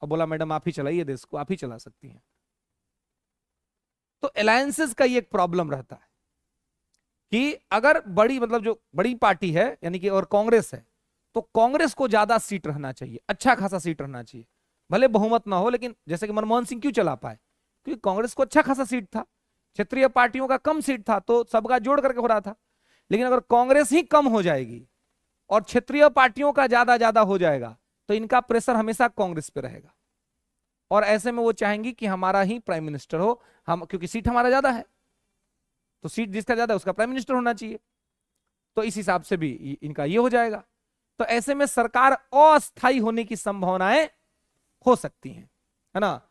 और बोला मैडम आप ही चलाइए देश को, आप ही चला सकती हैं। तो अलायंसेस का ये एक प्रॉब्लम रहता है कि अगर बड़ी मतलब जो बड़ी पार्टी है यानी कि और कांग्रेस है, तो कांग्रेस को ज्यादा सीट रहना चाहिए, अच्छा खासा सीट रहना चाहिए, भले बहुमत ना हो। लेकिन जैसे कि मनमोहन सिंह क्यों चला पाए? क्योंकि कांग्रेस को अच्छा खासा सीट था, क्षेत्रीय पार्टियों का कम सीट था, तो सबका जोड़ करके हो रहा था। लेकिन अगर कांग्रेस ही कम हो जाएगी और क्षेत्रीय पार्टियों का ज्यादा ज्यादा हो जाएगा तो इनका प्रेशर हमेशा कांग्रेस पे रहेगा। और ऐसे में वो चाहेंगी कि हमारा ही प्राइम मिनिस्टर हो, हम क्योंकि सीट हमारा ज्यादा है, तो सीट जिसका ज्यादा है उसका प्राइम मिनिस्टर होना चाहिए। तो इस हिसाब से भी इनका ये हो जाएगा। तो ऐसे में सरकार अस्थायी होने की संभावनाएं हो सकती हैं, है ना।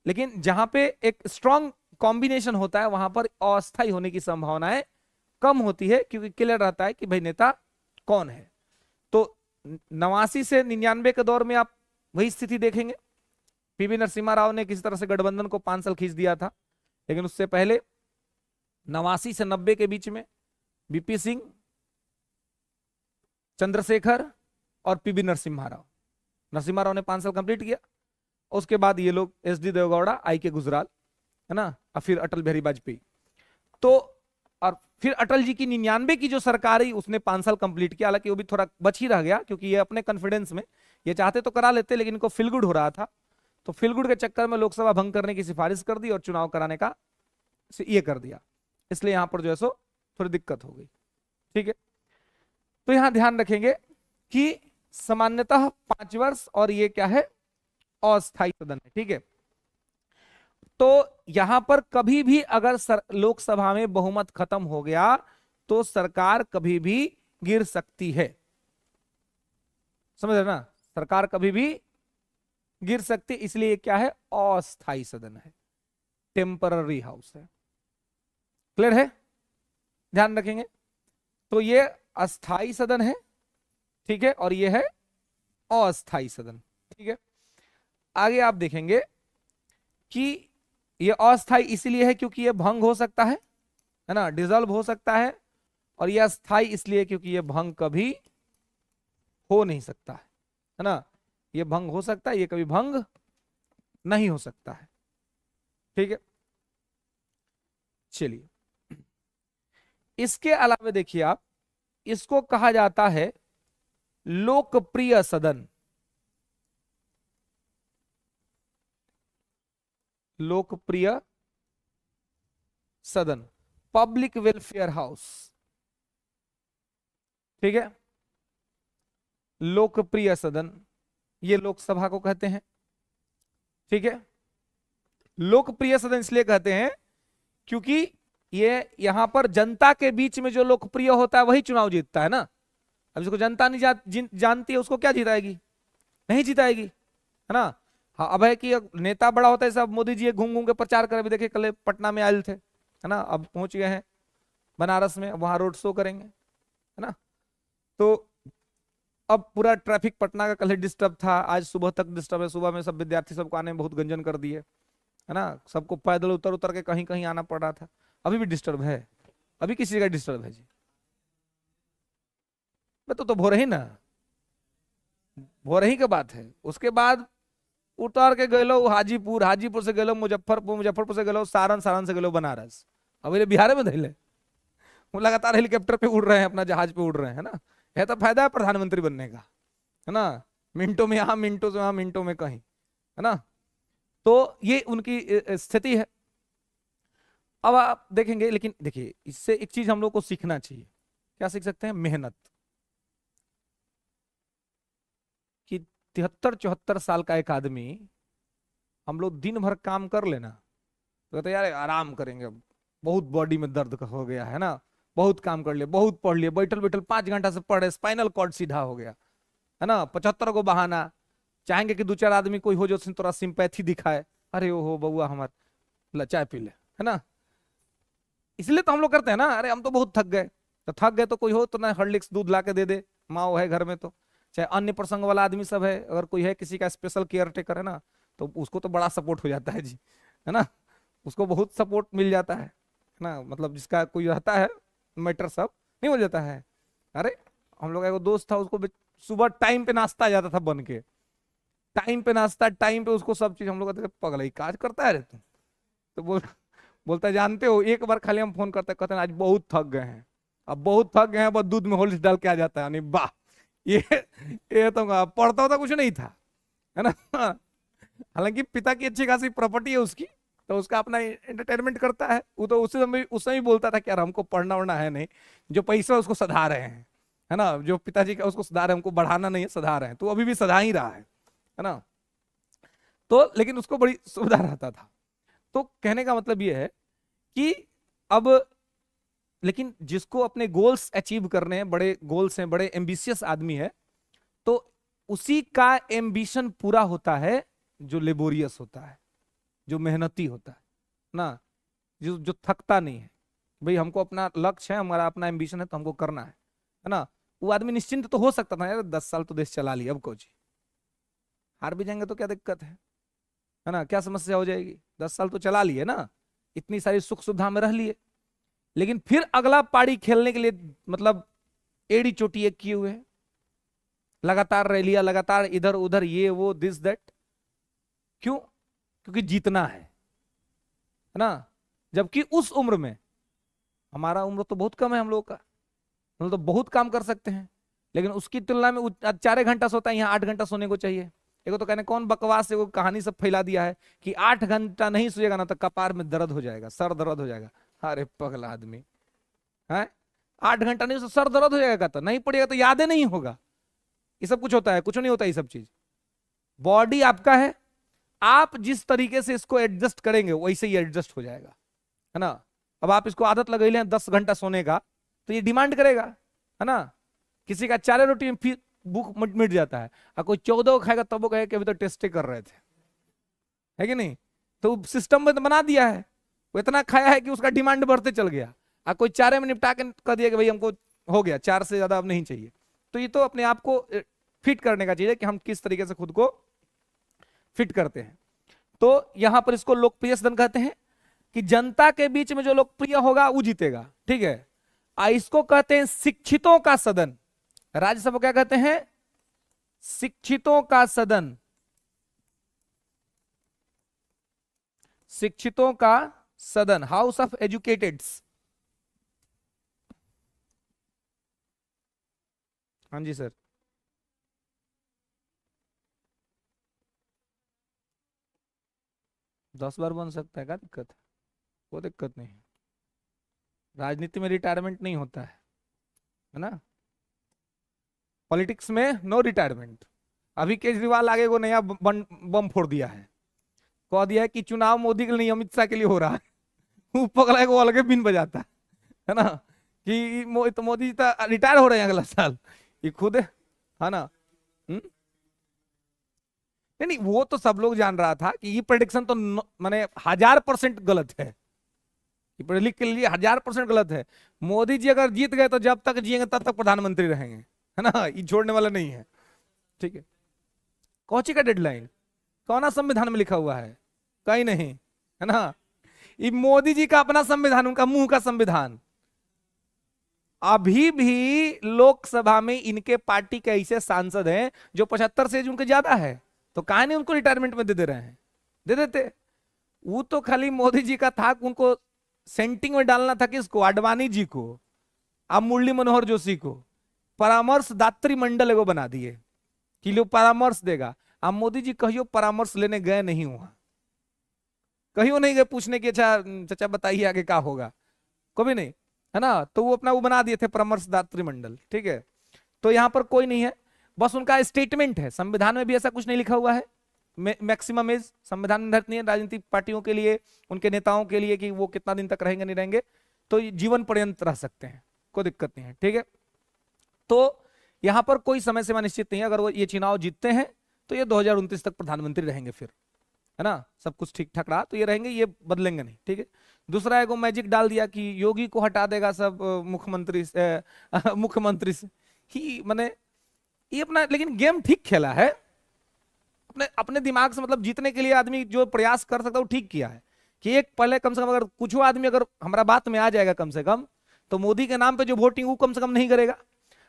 लेकिन जहां पे एक स्ट्रांग कॉम्बिनेशन होता है वहां पर अस्थायी होने की संभावनाएं कम होती है, क्योंकि क्लियर रहता है कि भाई नेता कौन है। तो 89 से 99 के दौर में आप वही स्थिति देखेंगे। पीवी नरसिम्हा राव ने किसी तरह से गठबंधन को 5 साल खींच दिया था, लेकिन उससे पहले 89 से 90 के बीच में बीपी सिंह, चंद्रशेखर और पीवी नरसिम्हा राव ने 5 साल कंप्लीट किया। उसके बाद ये लोग एसडी देवगौड़ा, आई के गुजराल, है ना, और फिर अटल बिहारी वाजपेयी। तो और फिर अटल जी की 99 की जो सरकार आई उसने 5 साल कंप्लीट किया, हालांकि वो भी थोड़ा बच ही रह गया क्योंकि ये अपने कॉन्फिडेंस में ये चाहते तो करा लेते, लेकिन इनको फील गुड हो रहा था, तो फील गुड के चक्कर में लोकसभा भंग करने की सिफारिश कर दी और चुनाव कराने का ये कर दिया। इसलिए यहां पर जो है सो थोड़ी दिक्कत हो गई। ठीक है, तो यहां ध्यान रखेंगे कि सामान्यतः 5 वर्ष और ये क्या है, अस्थायी सदन है। ठीक है, तो यहां पर कभी भी अगर लोकसभा में बहुमत खत्म हो गया तो सरकार कभी भी गिर सकती है। समझ रहे ना, सरकार कभी भी गिर सकती, इसलिए क्या है, अस्थायी सदन है, टेम्पररी हाउस है। क्लियर है, ध्यान रखेंगे। तो ये अस्थायी सदन है, ठीक है, और ये है अस्थायी सदन। ठीक है, आगे आप देखेंगे कि ये अस्थायी इसलिए है क्योंकि ये भंग हो सकता है ना, डिसॉल्व हो सकता है। और ये अस्थायी इसलिए क्योंकि ये भंग कभी हो नहीं सकता है ना। ये भंग हो सकता है, ये कभी भंग नहीं हो सकता है। ठीक है, चलिए इसके अलावा देखिए आप, इसको कहा जाता है लोकप्रिय सदन। लोकप्रिय सदन, पब्लिक वेलफेयर हाउस। ठीक है, लोकप्रिय सदन ये लोकसभा को कहते हैं। ठीक है, लोकप्रिय सदन इसलिए कहते हैं क्योंकि ये यहां पर जनता के बीच में जो लोकप्रिय होता है वही चुनाव जीतता है ना। अब जिसको जनता नहीं जानती है उसको क्या जिताएगी, नहीं जिताएगी, है ना। हाँ, अब है कि नेता बड़ा होता है, सब मोदी जी घूम घूम के प्रचार करे, अभी देखिए कल पटना में आए थे, है ना, अब पहुंच गए हैं बनारस में, वहां रोड शो करेंगे, है ना। तो अब पूरा ट्रैफिक पटना का कल डिस्टर्ब था, आज सुबह तक डिस्टर्ब है। सुबह में सब विद्यार्थी सबको आने में बहुत गंजन कर दिए, है ना, सबको पैदल उतर उतर के कहीं कहीं आना पड़ रहा था। अभी भी डिस्टर्ब है, अभी किसी जगह डिस्टर्ब है जी। मैं तो भोर ही ना, भोर ही की बात है। उसके बाद उतर के गए हाजीपुर, हाजीपुर से गए मुजफ्फरपुर, मुजफ्फरपुर से गए सारण, सारण से गए बनारस। अब ये बिहार में धैले वो लगातार हेलीकॉप्टर पे उड़ रहे हैं, अपना जहाज पे उड़ रहे हैं, है ना। यह तो फायदा है प्रधानमंत्री बनने का, है ना, मिनटों में यहाँ, मिनटों से वहां, मिनटों में कहीं, है ना। तो ये उनकी स्थिति है। अब आप देखेंगे, लेकिन देखिए इससे एक चीज हम लोग को सीखना चाहिए। क्या सीख सकते हैं, मेहनत। कि 73-74 साल का एक आदमी हम लोग दिन भर काम कर लेना तो कहते यार आराम करेंगे, अब बहुत बॉडी में दर्द हो गया है ना, बहुत काम कर लिए, बहुत पढ़ लिए, बैठल बैठल 5 घंटा से पढ़े, स्पाइनल कॉर्ड सीधा हो गया है ना, 75 को बहाना। चाहेंगे कि 2 4 आदमी कोई हो जो थोड़ा सिंपैथी दिखाए, अरे ओहो बउआ हमार, ला चाय पी ले, है ना। इसलिए तो हम लोग करते हैं ना, अरे हम तो बहुत थक गए, तो थक गए तो कोई हो तो ना हॉर्लिक्स दूध ला के दे दे, माँ है घर में तो, चाहे अन्य प्रसंग वाला आदमी सब है, अगर कोई है किसी का स्पेशल केयर टेकर है ना, तो उसको तो बड़ा सपोर्ट हो जाता है जी, है ना, उसको बहुत सपोर्ट मिल जाता है ना, मतलब जिसका कोई रहता है मैटर सब नहीं हो जाता है। अरे हम लोग का एक दोस्त था, उसको सुबह टाइम पे नाश्ता आ जाता था बन के, टाइम पे नाश्ता, टाइम पे उसको सब चीज, हम लोग कहते पगला ही काज करता है रे तू, तो बोलता है जानते हो एक बार खाली हम फोन करते हैं, कहते हैं आज बहुत थक गए हैं, अब बहुत थक गए हैं, बस दूध में हॉर्लिक्स डाल के आ जाता है, नहीं वाह, ये तो पढ़ता होता कुछ नहीं था, है ना। हालांकि पिता की अच्छी खासी प्रॉपर्टी है उसकी, तो उसका अपना एंटरटेनमेंट करता है, वो तो उस समय भी बोलता था कि यार हमको पढ़ना वढ़ना है नहीं, जो पैसा उसको सधा रहे हैं, है ना, जो पिताजी का उसको सधा रहे हैं, हमको बढ़ाना नहीं है, सधा रहे हैं, तो अभी भी सधा ही रहा है ना। तो लेकिन उसको बड़ी सुविधा रहता था। तो कहने का मतलब ये है कि अब, लेकिन जिसको अपने गोल्स अचीव करने हैं, बड़े गोल्स हैं, बड़े एम्बिशियस आदमी है, तो उसी का एम्बिशन पूरा होता है जो लेबोरियस होता है, जो मेहनती होता है ना, जो जो थकता नहीं है। भाई हमको अपना लक्ष्य है, हमारा अपना एम्बिशन है, तो हमको करना है ना। वो आदमी निश्चिंत तो हो सकता था यार, 10 साल तो देश चला लिया, अब कोची हार भी जाएंगे तो क्या दिक्कत है ना, क्या समस्या हो जाएगी, 10 साल तो चला लिए ना, इतनी सारी सुख सुविधा में रह लिए, लेकिन फिर अगला पारी खेलने के लिए मतलब एड़ी चोटी एक किए हुए हैं, लगातार रह लिया, लगातार इधर उधर, ये वो दिस दैट, क्यों, क्योंकि जीतना है ना। जबकि उस उम्र में, हमारा उम्र तो बहुत कम है हम लोग का, हम लोग तो बहुत काम कर सकते हैं, लेकिन उसकी तुलना में 4 घंटा सोता है, यहाँ 8 घंटा सोने को चाहिए। एक तो कहने कौन बकवास है, वो कहानी सब फैला दिया है कि 8 घंटा नहीं सोएगा ना तो कपार में दर्द हो जाएगा, सर दर्द हो जाएगा। अरे पगला आदमी है, 8 घंटा नहीं, सर दर्द हो जाएगा, तो नहीं पड़ेगा तो याद ही नहीं होगा, ये सब कुछ होता है, कुछ नहीं होता ये सब चीज। बॉडी आपका है, आप जिस तरीके से इसको एडजस्ट करेंगे वैसे ही एडजस्ट हो जाएगा, है ना। अब आप इसको आदत लगा ले 10 घंटा सोने का, तो ये डिमांड करेगा, है ना। किसी का 4 रोटी में फिर भूख मिट जाता है, और कोई 14 खाएगा तब वो कहेगा कि अभी तो टेस्ट कर रहे थे, है कि नहीं। तो सिस्टम में तो बना दिया है, वो इतना खाया है कि उसका डिमांड बढ़ते चल गया, और कोई 4 में निपटा के कर दिया कि भाई हमको हो गया, 4 से ज्यादा अब नहीं चाहिए। तो ये तो अपने आप को फिट करने का चीज है कि हम किस तरीके से खुद को फिट करते हैं। तो यहां पर इसको लोकप्रिय सदन कहते हैं, कि जनता के बीच में जो लोकप्रिय होगा वो जीतेगा, ठीक है। इसको कहते हैं शिक्षितों का सदन, राज्यसभा क्या कहते हैं, शिक्षितों का सदन, शिक्षितों का सदन, हाउस ऑफ एजुकेटेड्स। हाँ जी सर। दस बार बन सकता है, क्या दिक्कत है, कोई दिक्कत नहीं, राजनीति में रिटायरमेंट नहीं होता है ना, पॉलिटिक्स में नो रिटायरमेंट। अभी केजरीवाल आगे को नया बम फोड़ दिया है, कह दिया है कि चुनाव मोदी के लिए नहीं अमित शाह के लिए हो रहा है। वो पगला को अलग बिन बजाता है ना, कि तो मोदी जी तो रिटायर हो रहे हैं अगला साल, ये खुद है ना। नहीं नहीं, वो तो सब लोग जान रहा था कि ये प्रेडिक्शन तो माने 1000% गलत है, ये पढ़े लिख के लिए 1000% गलत है। मोदी जी अगर जीत गए तो जब तक जिएंगे तब तक प्रधानमंत्री रहेंगे, है ना, ये छोड़ने वाला नहीं है, ठीक है। कौची का डेडलाइन, कौन संविधान में लिखा हुआ है, कहीं नहीं, है ना। ये मोदी जी का अपना संविधान, उनका मुंह का संविधान। अभी भी लोकसभा में इनके पार्टी के ऐसे सांसद हैं जो 75 से उनके ज्यादा है, तो कहा नहीं उनको रिटायरमेंट में दे दे रहे हैं, दे देते। वो तो खाली मोदी जी का था, उनको सेंटिंग में डालना था किसको, आडवाणी जी को, अब मुरली मनोहर जोशी को परामर्श दात्री मंडल एगो बना दिए कि लोग परामर्श देगा। अब मोदी जी कहियो परामर्श लेने गए नहीं, वहां कहियो नहीं गए पूछने की अच्छा चाचा बताइए आगे क्या होगा, कभी नहीं, है ना। तो वो अपना वो बना दिए थे परामर्श दात्री मंडल, ठीक है। तो यहां पर कोई नहीं है, बस उनका स्टेटमेंट है, संविधान में भी ऐसा कुछ नहीं लिखा हुआ है, मैक्सिमम एज संविधान निर्धारित नहीं है राजनीतिक पार्टियों के लिए, उनके नेताओं के लिए कि वो कितना दिन तक रहेंगे नहीं रहेंगे, तो जीवन पर्यंत रह सकते हैं, कोई दिक्कत नहीं है, ठीक है। तो यहां पर कोई समय सीमा निश्चित नहीं है, अगर वो ये चुनाव जीतते हैं तो ये 2029 तक प्रधानमंत्री रहेंगे फिर, है ना, सब कुछ ठीक ठाक रहा तो ये रहेंगे, ये बदलेंगे नहीं, ठीक है। दूसरा है वो मैजिक डाल दिया कि योगी को हटा देगा सब मुख्यमंत्री से मुख्यमंत्री से ही, मैंने ये अपना लेकिन गेम ठीक खेला है, अपने अपने दिमाग से, मतलब जीतने के लिए आदमी जो प्रयास कर सकता है वो ठीक किया है कि एक पहले कम से कम अगर कुछ आदमी अगर हमारा बात में आ जाएगा कम से कम, तो मोदी के नाम पे जो वोटिंग वो कम से कम नहीं करेगा,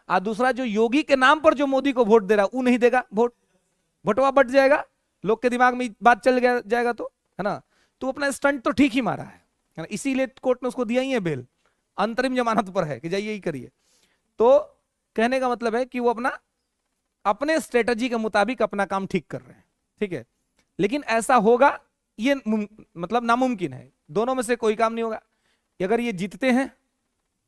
और दूसरा जो योगी के नाम पर जो मोदी को वोट दे रहा है वो नहीं देगा वोट, भटवा बट जाएगा, लोग के दिमाग में बात चल जाएगा, तो है ना, तो अपना स्टंट तो ठीक ही मारा है ना, इसीलिए कोर्ट ने उसको दिया ही है बेल, अंतरिम जमानत पर है कि जाइए ही करिए। तो कहने का मतलब है कि वो अपने स्ट्रेटजी के मुताबिक अपना काम ठीक कर रहे हैं, ठीक है। लेकिन ऐसा होगा ये मतलब नामुमकिन है, दोनों में से कोई काम नहीं होगा। अगर ये जीतते हैं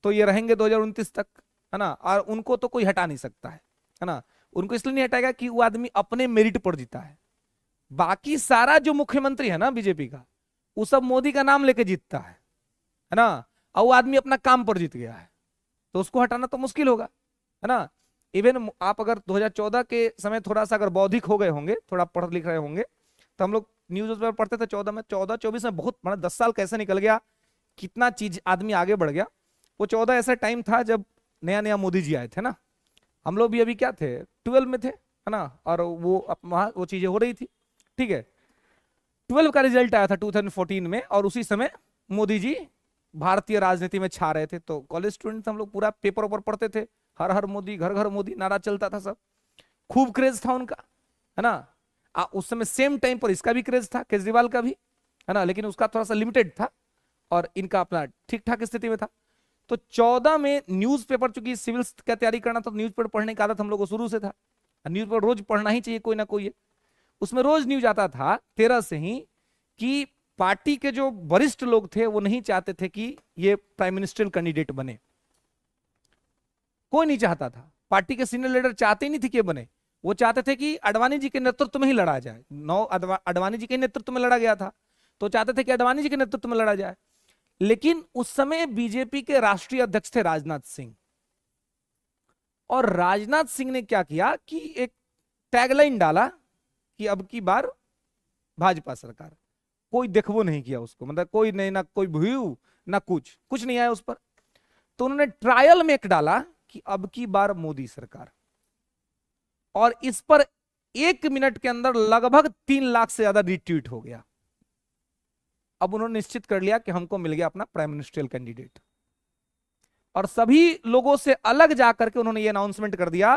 तो ये रहेंगे 2029 तक, है ना, और उनको तो कोई हटा नहीं सकता है ना, उनको इसलिए नहीं हटाएगा कि वो आदमी अपने मेरिट पर जीता है। बाकी सारा जो मुख्यमंत्री है ना बीजेपी का, वो सब मोदी का नाम लेके जीतता है ना, और वो आदमी अपना काम पर जीत गया है, तो उसको हटाना तो मुश्किल होगा, है ना। इवन आप अगर 2014 के समय थोड़ा सा अगर बौद्धिक हो गए होंगे, थोड़ा पढ़ लिख रहे होंगे, तो हम लोग न्यूज पेपर पढ़ते थे 14-24 में बहुत बड़ा 10 साल कैसे निकल गया, कितना चीज आदमी आगे बढ़ गया। वो 14 ऐसा टाइम था जब नया नया मोदी जी आए थे ना, हम लोग भी अभी क्या थे 12 में थे, है ना, और वहां वो चीजें हो रही थी, ठीक है। 12 का रिजल्ट आया था 2014 में, और उसी समय मोदी जी भारतीय राजनीति में छा रहे थे, तो कॉलेज स्टूडेंट हम लोग पूरा पेपर ऊपर पढ़ते थे, हर हर मोदी घर घर मोदी नारा चलता था, सब खूब क्रेज था उनका, है ना। उस समय सेम टाइम पर इसका भी क्रेज था, केजरीवाल का भी, है ना, लेकिन उसका थोड़ा सा लिमिटेड था और इनका अपना ठीक ठाक स्थिति में था। तो 14 में न्यूज़पेपर, चूंकि सिविल का तैयारी करना था, न्यूज़पेपर पढ़ने की आदत हम लोग को शुरू से था, न्यूज़पेपर रोज पढ़ना ही चाहिए कोई ना कोई है। उसमें रोज न्यूज आता था 13 से ही कि पार्टी के जो वरिष्ठ लोग थे वो नहीं चाहते थे कि ये प्राइम मिनिस्टर कैंडिडेट बने, कोई नहीं चाहता था, पार्टी के सीनियर लीडर चाहते ही नहीं थे कि बने, वो चाहते थे कि अडवाणी जी के नेतृत्व में ही लड़ा जाए। अडवाणी जी के नेतृत्व में लड़ा गया था, तो चाहते थे कि अडवाणी जी के नेतृत्व में लड़ा जाए। लेकिन उस समय बीजेपी के राष्ट्रीय अध्यक्ष थे राजनाथ सिंह, और राजनाथ सिंह ने क्या किया कि एक टैगलाइन डाला कि अब की बार भाजपा सरकार, कोई देखबो नहीं किया उसको, मतलब कोई नहीं, ना कोई व्यू ना कुछ नहीं आया उस पर। तो उन्होंने ट्रायल में एक डाला कि अब की बार मोदी सरकार, और इस पर 1 मिनट के अंदर लगभग 3 लाख से ज्यादा रिट्वीट हो गया। अब उन्होंने निश्चित कर लिया कि हमको मिल गया अपना प्राइम मिनिस्ट्रियल कैंडिडेट, और सभी लोगों से अलग जाकर के उन्होंने ये अनाउंसमेंट कर दिया,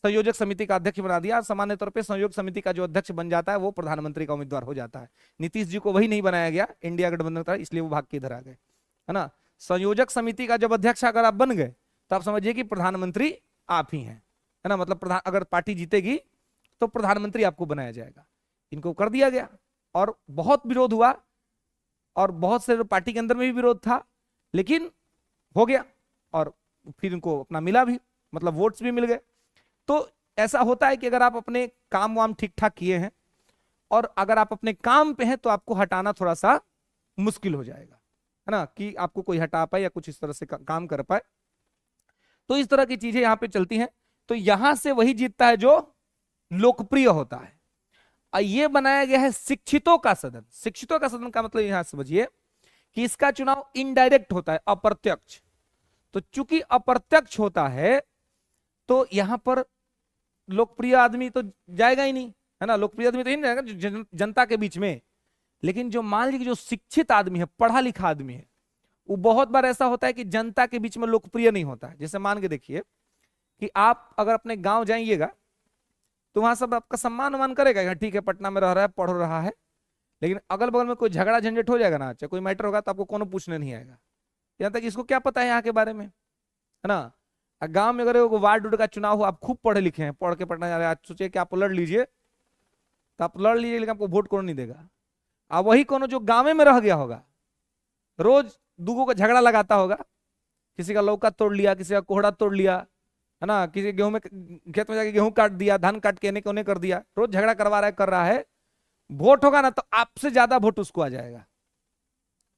संयोजक समिति का अध्यक्ष बना दिया। सामान्य तौर पे संयोजक समिति का जो अध्यक्ष बन जाता है वो प्रधानमंत्री का उम्मीदवार हो जाता है। नीतीश जी को वही नहीं बनाया गया, इंडिया गठबंधन था, इसलिए वो भाग के इधर आ गए, है ना। संयोजक समिति का जब अध्यक्ष अगर आप बन गए तो आप समझिए कि प्रधानमंत्री आप ही हैं, है ना, मतलब अगर पार्टी जीतेगी तो प्रधानमंत्री आपको बनाया जाएगा। इनको कर दिया गया और बहुत विरोध हुआ, और बहुत से पार्टी के अंदर में भी विरोध था, लेकिन हो गया, और फिर इनको अपना मिला भी, मतलब वोट्स भी मिल गए। तो ऐसा होता है कि अगर आप अपने काम वाम ठीक ठाक किए हैं और अगर आप अपने काम पे हैं तो आपको हटाना थोड़ा सा मुश्किल हो जाएगा, है ना, कि आपको कोई हटा पाए या कुछ इस तरह से काम कर पाए। तो इस तरह की चीजें यहां पे चलती हैं। तो यहां से वही जीतता है जो लोकप्रिय होता है। ये बनाया गया है शिक्षितों का सदन। शिक्षितों का सदन का मतलब यहां समझिए कि इसका चुनाव इनडायरेक्ट होता है, अप्रत्यक्ष। तो चूंकि अप्रत्यक्ष होता है तो यहां पर लोकप्रिय आदमी तो जाएगा ही नहीं, है ना, लोकप्रिय आदमी तो ही नहीं जाएगा जो जनता के बीच में। लेकिन जो मान लीजिए जो शिक्षित आदमी है, पढ़ा लिखा आदमी है, वो बहुत बार ऐसा होता है कि जनता के बीच में लोकप्रिय नहीं होता है। जैसे मान के देखिए कि आप अगर अपने गांव जाइएगा तो वहां सब आपका सम्मान वमान करेगा, ठीक है पटना में रह रहा है, पढ़ रहा है, लेकिन अगल बगल में कोई झगड़ा झंझट हो जाएगा ना, चाहे कोई मैटर होगा, तो आपको कोनो पूछने नहीं आएगा, यहाँ तक इसको क्या पता है यहाँ के बारे में, है ना। गांव में अगर वार्ड का चुनाव हो, आप खूब पढ़े लिखे हैं, पढ़ के पटना जा रहे हैं, आज सोचिए कि आप लड़ लीजिए, तो आप लड़ लीजिए, लेकिन आपको वोट कौन नहीं देगा। अब वही कोनो जो गाँव में रह गया होगा, रोज दूगों का झगड़ा लगाता होगा, किसी का लौका तोड़ लिया, किसी का कोहड़ा तोड़ लिया, है ना, किसी गेहूं में खेत में जाके गेहूं काट दिया, धान काट के इन्हें कर दिया, रोज झगड़ा करवा रहा है, कर रहा है। वोट होगा ना तो आपसे ज्यादा वोट उसको आ जाएगा।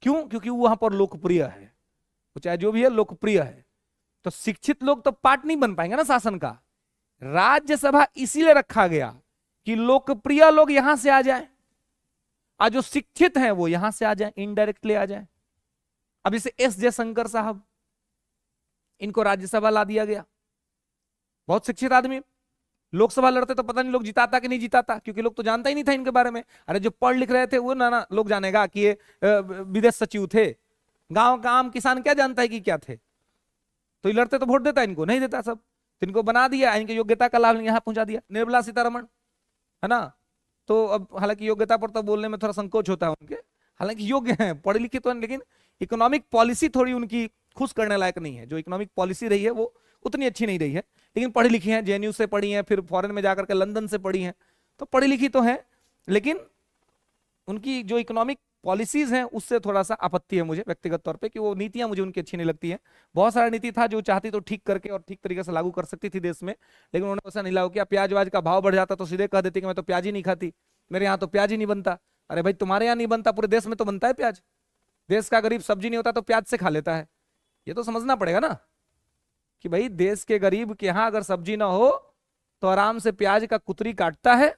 क्यों? क्योंकि वो वहां पर लोकप्रिय है, वो चाहे जो भी है लोकप्रिय है। तो शिक्षित लोग तो पार्ट नहीं बन पाएंगे ना शासन का। राज्यसभा इसीलिए रखा गया कि लोकप्रिय लोग यहां से आ जाए, और जो शिक्षित हैं वो यहां से आ जाए, इनडायरेक्टली आ जाए। अब इसे एस जयशंकर साहब, इनको राज्यसभा ला दिया गया। बहुत शिक्षित आदमी, लोकसभा लड़ते तो पता नहीं लोग जिताता कि नहीं जिताता, क्योंकि लोग तो जानता ही नहीं था इनके बारे में। अरे जो पढ़ लिख रहे थे वो ना लोग जानेगा कि ये विदेश सचिव थे। गांव का आम किसान क्या जानता है कि क्या थे? तो ये लड़ते तो वोट देता, इनको नहीं देता सब। तो इनको बना दिया, इनकी योग्यता का लाभ यहां पहुंचा दिया। निर्मला सीतारमण है ना, तो अब हालांकि योग्यता पर तो बोलने में थोड़ा संकोच होता है उनके, हालांकि योग्य हैं, पढ़े लिखे तो हैं, लेकिन इकोनॉमिक पॉलिसी थोड़ी उनकी खुश करने लायक नहीं है। जो इकोनॉमिक पॉलिसी रही है वो उतनी अच्छी नहीं रही है। लेकिन पढ़ी लिखी हैं, जेएनयू से पढ़ी हैं, फिर फॉरेन में जाकर के लंदन से पढ़ी हैं, तो पढ़ी लिखी तो हैं, लेकिन उनकी जो इकोनॉमिक पॉलिसीज हैं उससे थोड़ा सा आपत्ति है मुझे व्यक्तिगत तौर पे, कि वो नीतियां मुझे उनकी अच्छी नहीं लगती हैं। बहुत सारा नीति था जो चाहती तो ठीक करके और ठीक तरीके से लागू कर सकती थी देश में, लेकिन उन्होंने ऐसा नहीं लागू किया। प्याज वाज का भाव बढ़ जाता तो सीधे कह देती कि मैं तो प्याज ही नहीं खाती, मेरे यहाँ तो प्याज ही नहीं बनता। अरे भाई तुम्हारे यहाँ नहीं बनता, पूरे देश में तो बनता है प्याज। देश का गरीब सब्जी नहीं होता तो प्याज से खा लेता है। ये तो समझना पड़ेगा ना कि भाई देश के गरीब के यहाँ अगर सब्जी ना हो तो आराम से प्याज का कुतरी काटता है,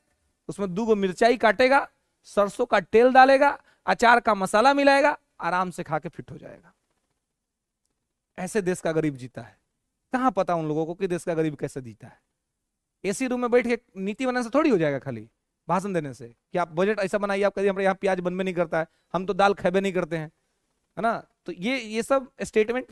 उसमें 2 मिर्चाई काटेगा, सरसों का तेल डालेगा, अचार का मसाला मिलाएगा, आराम से खा के फिट हो जाएगा। ऐसे देश का गरीब जीता है। कहां पता उन लोगों को कि देश का गरीब कैसे जीता है। एसी रूम में बैठ के नीति बनाने से थोड़ी हो जाएगा, खाली भाषण देने से कि आप बजट ऐसा बनाइए, आप कहिए हमारे यहाँ प्याज बनबे नहीं करता है, हम तो दाल खेबे नहीं करते हैं, है ना। तो ये सब स्टेटमेंट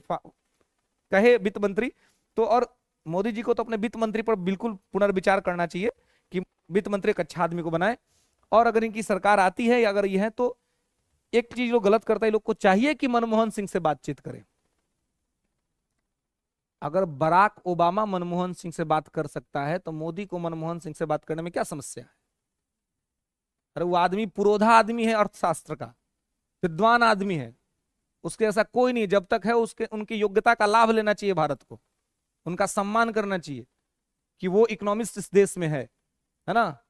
कहे वित्त मंत्री तो, और मोदी जी को तो अपने वित्त मंत्री पर बिल्कुल पुनर्विचार करना चाहिए कि वित्त मंत्री एक अच्छा आदमी को बनाए। और अगर इनकी सरकार आती है या अगर ये है तो एक चीज लोग गलत करता है, लोग को चाहिए कि मनमोहन सिंह से बातचीत करें। अगर बराक ओबामा मनमोहन सिंह से बात कर सकता है तो मोदी को मनमोहन सिंह से बात करने में क्या समस्या है? अरे वो आदमी पुरोधा आदमी है, अर्थशास्त्र का विद्वान आदमी है, उसके ऐसा कोई नहीं। जब तक है उसके उनकी योग्यता का लाभ लेना चाहिए, भारत को उनका सम्मान करना चाहिए कि वो इकोनॉमिस्ट इस देश में है ना,